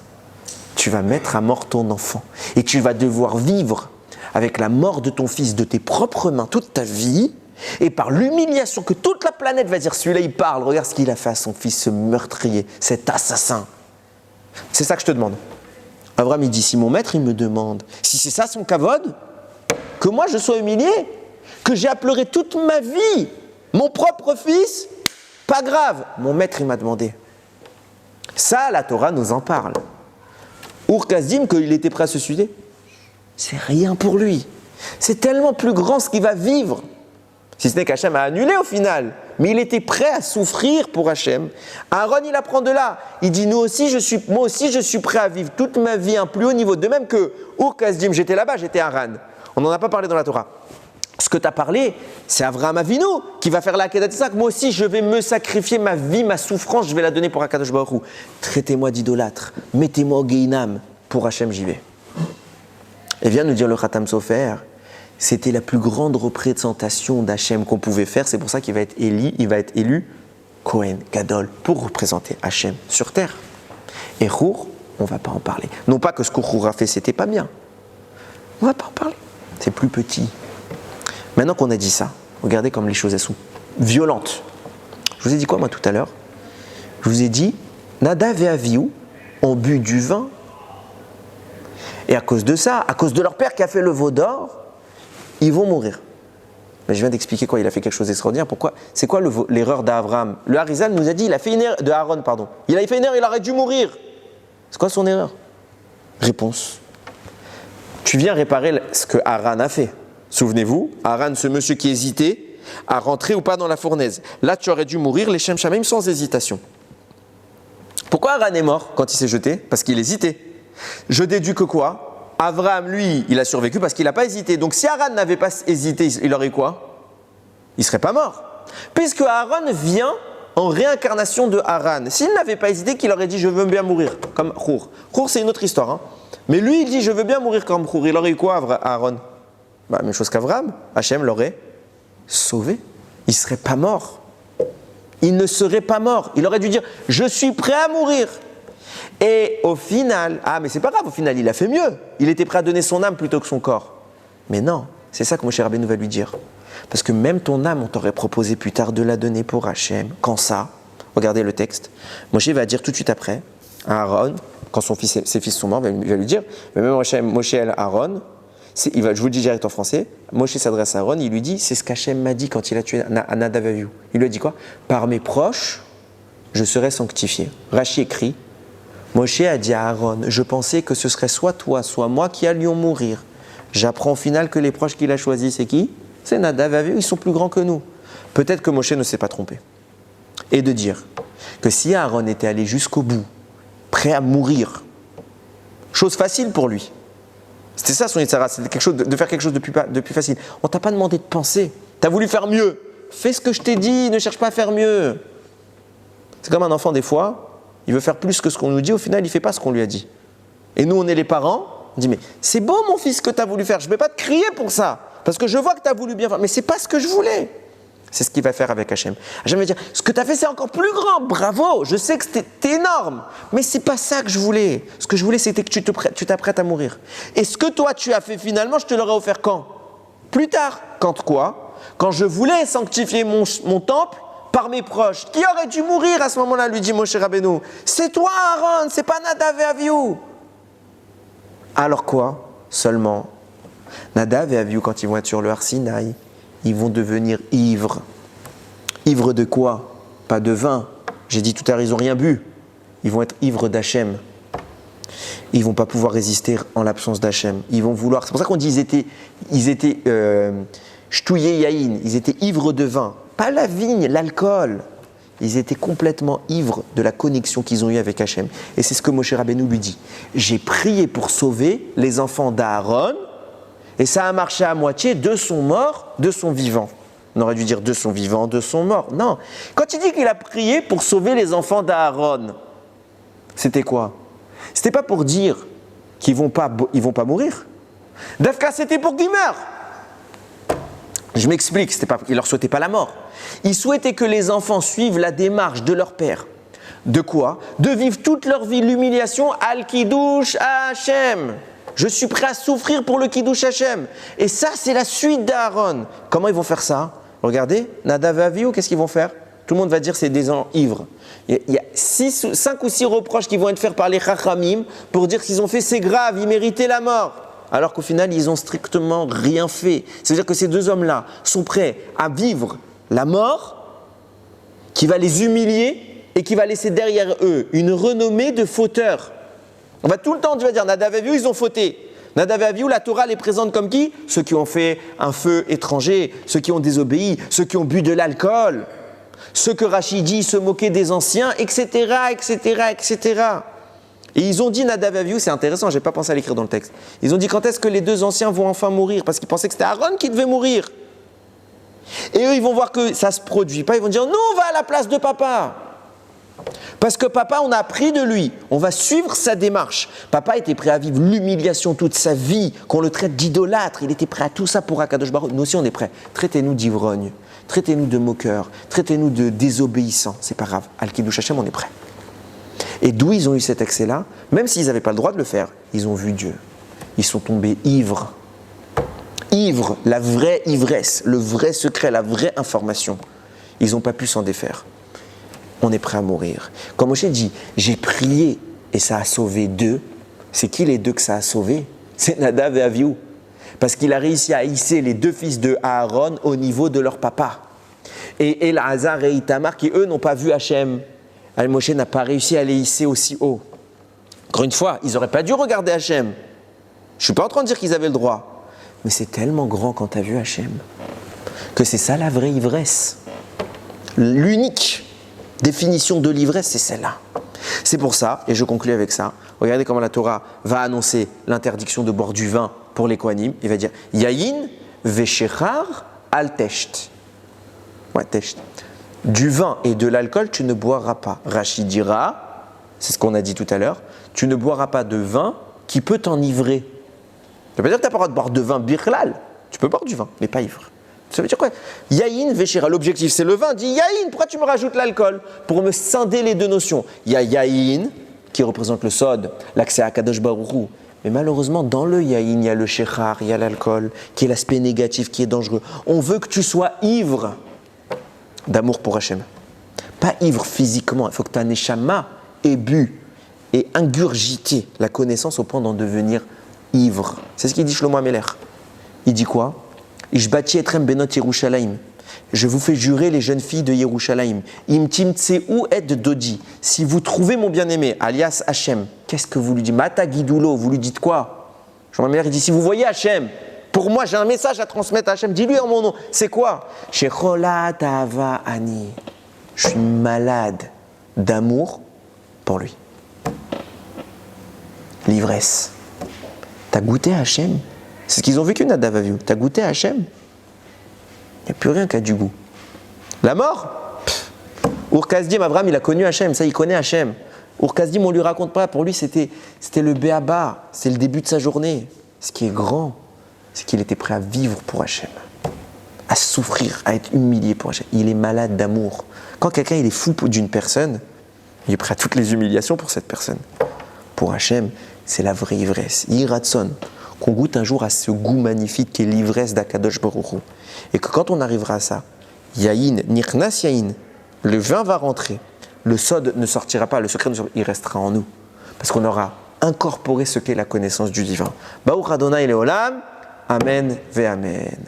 tu vas mettre à mort ton enfant. Et tu vas devoir vivre avec la mort de ton fils de tes propres mains toute ta vie, et par l'humiliation que toute la planète va dire, celui-là il parle, regarde ce qu'il a fait à son fils, ce meurtrier, cet assassin. C'est ça que je te demande. Abraham il dit, si mon maître il me demande, si c'est ça son kavod, que moi je sois humilié, que j'ai à pleurer toute ma vie, mon propre fils, pas grave, mon maître il m'a demandé. Ça la Torah nous en parle. Urkazdim, qu'il était prêt à se suicider, c'est rien pour lui. C'est tellement plus grand ce qu'il va vivre. Si ce n'est qu'Hachem a annulé au final. Mais il était prêt à souffrir pour Hachem. Aaron, il apprend de là. Il dit, moi aussi, je suis prêt à vivre toute ma vie à un plus haut niveau. De même que Urkazdim, j'étais là-bas, j'étais Haran. On n'en a pas parlé dans la Torah. Ce que tu as parlé, c'est Avraham Avinu qui va faire la Kedat Yitzhak. Moi aussi, je vais me sacrifier ma vie, ma souffrance, je vais la donner pour Akadosh Baruch Hu. Traitez-moi d'idolâtre, mettez-moi au Gehinam. Pour Hachem, j'y vais. Et vient nous dire le Khatam Sofer, c'était la plus grande représentation d'Hachem qu'on pouvait faire. C'est pour ça qu'il va être élu Kohen Gadol pour représenter Hachem sur terre. Et Chour, on ne va pas en parler. Non pas que ce que Chour a fait, c'était pas bien. On ne va pas en parler. C'est plus petit. Maintenant qu'on a dit ça, regardez comme les choses elles sont violentes. Je vous ai dit quoi moi tout à l'heure? Je vous ai dit, Nadav et Avihu ont bu du vin. Et à cause de ça, à cause de leur père qui a fait le veau d'or, ils vont mourir. Mais je viens d'expliquer quoi, il a fait quelque chose d'extraordinaire. Pourquoi? C'est quoi l'erreur d'Abraham? Le Harizal nous a dit, il a fait une erreur, de Aaron, pardon. Il a fait une erreur, il aurait dû mourir. C'est quoi son erreur? Réponse. Tu viens réparer ce que Aaron a fait. Souvenez-vous, Aaron, ce monsieur qui hésitait à rentrer ou pas dans la fournaise. Là, tu aurais dû mourir, les Shem Shamim sans hésitation. Pourquoi Aaron est mort quand il s'est jeté? Parce qu'il hésitait. Je déduis que quoi? Abraham, lui, il a survécu parce qu'il n'a pas hésité. Donc si Aaron n'avait pas hésité, il aurait quoi? Il ne serait pas mort. Puisque Aaron vient en réincarnation de Haran. S'il n'avait pas hésité, qu'il aurait dit je veux bien mourir, comme Chour. Chour, c'est une autre histoire. Hein. Mais lui, il dit je veux bien mourir comme Chour. Il aurait eu quoi, Aaron? Même chose qu'Abraham. Hachem l'aurait sauvé. Il ne serait pas mort. Il ne serait pas mort. Il aurait dû dire je suis prêt à mourir. Et au final, mais c'est pas grave, au final, il a fait mieux. Il était prêt à donner son âme plutôt que son corps. Mais non, c'est ça que Moshe Rabbeinu va lui dire. Parce que même ton âme, on t'aurait proposé plus tard de la donner pour Hachem. Quand ça? Regardez le texte. Moshe va dire tout de suite après à Aaron, quand ses fils sont morts, il va lui dire, mais même Moshe et Aaron, je vous le dis direct en français, Moshe s'adresse à Aaron, il lui dit, c'est ce qu'Hachem m'a dit quand il a tué Nadav et Avihu. Il lui a dit quoi? Par mes proches, je serai sanctifié. Rachi écrit, Moshe a dit à Aaron, je pensais que ce serait soit toi, soit moi qui allions mourir. J'apprends au final que les proches qu'il a choisis, c'est qui? C'est Nadav et Avihu, ils sont plus grands que nous. Peut-être que Moshe ne s'est pas trompé. Et de dire que si Aaron était allé jusqu'au bout, prêt à mourir, chose facile pour lui. C'était ça son Yitzhara, c'était de faire quelque chose de plus facile. On t'a pas demandé de penser, t'as voulu faire mieux. Fais ce que je t'ai dit, ne cherche pas à faire mieux. C'est comme un enfant des fois, il veut faire plus que ce qu'on nous dit, au final il ne fait pas ce qu'on lui a dit. Et nous on est les parents, on dit mais c'est beau mon fils que tu as voulu faire, je ne vais pas te crier pour ça, parce que je vois que tu as voulu bien faire, mais c'est pas ce que je voulais. c'est ce qu'il va faire avec Hachem. Hachem va dire, ce que tu as fait, c'est encore plus grand, bravo, je sais que c'était énorme, mais c'est pas ça que je voulais. Ce que je voulais, c'était que tu t'apprêtes à mourir. Et ce que toi, tu as fait finalement, je te l'aurais offert quand? Plus tard. Quand quoi? Quand je voulais sanctifier mon temple par mes proches. Qui aurait dû mourir à ce moment-là, lui dit Moshe Rabbeinu. C'est toi, Aaron, c'est pas Nadav et Avihu. Alors quoi? Seulement, Nadav et Avihu, quand ils vont être sur le Har Sinaï, ils vont devenir ivres. Ivres de quoi? Pas de vin. J'ai dit tout à l'heure, ils n'ont rien bu. Ils vont être ivres d'Hachem. Ils ne vont pas pouvoir résister en l'absence d'Hachem. Ils vont vouloir. C'est pour ça qu'on dit ils étaient Shtouye Yaïn, ils étaient ivres de vin. Pas la vigne, l'alcool. Ils étaient complètement ivres de la connexion qu'ils ont eue avec Hachem. Et c'est ce que Moshe Rabbeinu lui dit. J'ai prié pour sauver les enfants d'Aaron, et ça a marché à moitié de son mort, de son vivant. On aurait dû dire de son vivant, de son mort. Non. Quand il dit qu'il a prié pour sauver les enfants d'Aaron, c'était quoi? C'était pas pour dire qu'ils vont pas mourir. Dafka, c'était pour qu'ils meurent. Je m'explique, il leur souhaitait pas la mort. Il souhaitait que les enfants suivent la démarche de leur père. De quoi? De vivre toute leur vie l'humiliation al-Kiddush Hashem. Je suis prêt à souffrir pour le Kiddush Hashem. Et ça, c'est la suite d'Aaron. Comment ils vont faire ça? Regardez, Nadav et Avihu, qu'est-ce qu'ils vont faire? Tout le monde va dire que c'est des gens ivres. Il y a 5 ou 6 reproches qui vont être faits par les Chachamim pour dire qu'ils ont fait, c'est grave, ils méritaient la mort. Alors qu'au final, ils ont strictement rien fait. C'est-à-dire que ces deux hommes-là sont prêts à vivre la mort qui va les humilier et qui va laisser derrière eux une renommée de fauteurs. On va tout le temps, tu vas dire, Nadav et Avihu, ils ont fauté. Nadav et Avihu, la Torah les présente comme qui? Ceux qui ont fait un feu étranger, ceux qui ont désobéi, ceux qui ont bu de l'alcool, ceux que Rachid dit se moquaient des anciens, etc., etc., etc. Et ils ont dit, Nadav et Avihu, c'est intéressant, je n'ai pas pensé à l'écrire dans le texte. Ils ont dit, quand est-ce que les deux anciens vont enfin mourir? Parce qu'ils pensaient que c'était Aaron qui devait mourir. Et eux, ils vont voir que ça ne se produit pas. Ils vont dire, nous, on va à la place de papa. Parce que papa, on a appris de lui. On va suivre sa démarche. Papa était prêt à vivre l'humiliation toute sa vie, qu'on le traite d'idolâtre. Il était prêt à tout ça pour Akadosh Baruch. Nous aussi, on est prêts. Traitez-nous d'ivrognes. Traitez-nous de moqueurs. Traitez-nous de désobéissants. C'est pas grave. Al-Kiddush Hashem, on est prêts. Et d'où ils ont eu cet accès-là? Même s'ils n'avaient pas le droit de le faire, ils ont vu Dieu. Ils sont tombés ivres. Ivres, la vraie ivresse, le vrai secret, la vraie information. Ils n'ont pas pu s'en défaire. On est prêt à mourir. Comme Moshe dit, j'ai prié et ça a sauvé 2. C'est qui les 2 que ça a sauvé? C'est Nadav et Avihu. Parce qu'il a réussi à hisser les 2 fils de Aaron au niveau de leur papa. Et Elazar et Itamar qui eux n'ont pas vu Hachem. Moshe n'a pas réussi à les hisser aussi haut. Encore une fois, ils n'auraient pas dû regarder Hachem. Je ne suis pas en train de dire qu'ils avaient le droit. Mais c'est tellement grand quand tu as vu Hachem que c'est ça la vraie ivresse. L'unique définition de l'ivresse, c'est celle-là. C'est pour ça, et je conclue avec ça, regardez comment la Torah va annoncer l'interdiction de boire du vin pour les Kohanim. Il va dire « Yayin veshechar al tesht ». Ouais, tesht. Du vin et de l'alcool, tu ne boiras pas. Rachid dira, c'est ce qu'on a dit tout à l'heure, tu ne boiras pas de vin qui peut t'enivrer. Ça veut dire que tu n'as pas le droit de boire de vin birlal. Tu peux boire du vin, mais pas ivre. Ça veut dire quoi? Yaïn veshira, l'objectif c'est le vin. Dis Yaïn, pourquoi tu me rajoutes l'alcool? Pour me scinder les 2 notions. Il y a Yaïn, qui représente le sod, l'accès à Kadosh Baruch Hu. Mais malheureusement, dans le Yaïn, il y a le shechar, il y a l'alcool, qui est l'aspect négatif, qui est dangereux. On veut que tu sois ivre d'amour pour Hachem. Pas ivre physiquement, il faut que ta neshama ait bu et ingurgité la connaissance au point d'en devenir ivre. C'est ce qu'il dit Shlomo Ameler. Il dit quoi? Ishbati etrem benot Yerushalayim. Je vous fais jurer les jeunes filles de Yerushalayim. Im timtseu et dodi. Si vous trouvez mon bien-aimé, alias Hachem, qu'est-ce que vous lui dites? Mata gidulo, vous lui dites quoi? Shlomo Ameler, il dit si vous voyez Hachem, pour moi, j'ai un message à transmettre à Hachem. Dis-lui en mon nom. C'est quoi? Shecholat ava ani. Je suis malade d'amour pour lui. L'ivresse. T'as goûté à Hachem? C'est ce qu'ils ont vécu, Nadav et Avihu. T'as goûté à Hachem? Il n'y a plus rien qui a du goût. La mort? Ur-Kasdim, Abraham, il a connu Hachem. Ça, il connaît Hachem. Ur-Kasdim, on ne lui raconte pas. Pour lui, c'était le béaba. C'est le début de sa journée. Ce qui est grand, c'est qu'il était prêt à vivre pour Hachem. à souffrir, à être humilié pour Hachem. Il est malade d'amour. Quand quelqu'un il est fou d'une personne, il est prêt à toutes les humiliations pour cette personne. Pour Hachem, c'est la vraie ivresse. Yiratson, qu'on goûte un jour à ce goût magnifique qui est l'ivresse d'Akadosh Baruch Hu. Et que quand on arrivera à ça, Yaïn, Nichnas Yaïn, le vin va rentrer, le sod ne sortira pas, le secret il restera en nous. Parce qu'on aura incorporé ce qu'est la connaissance du divin. Baruch Adonai Leolam, Amen ve Amen.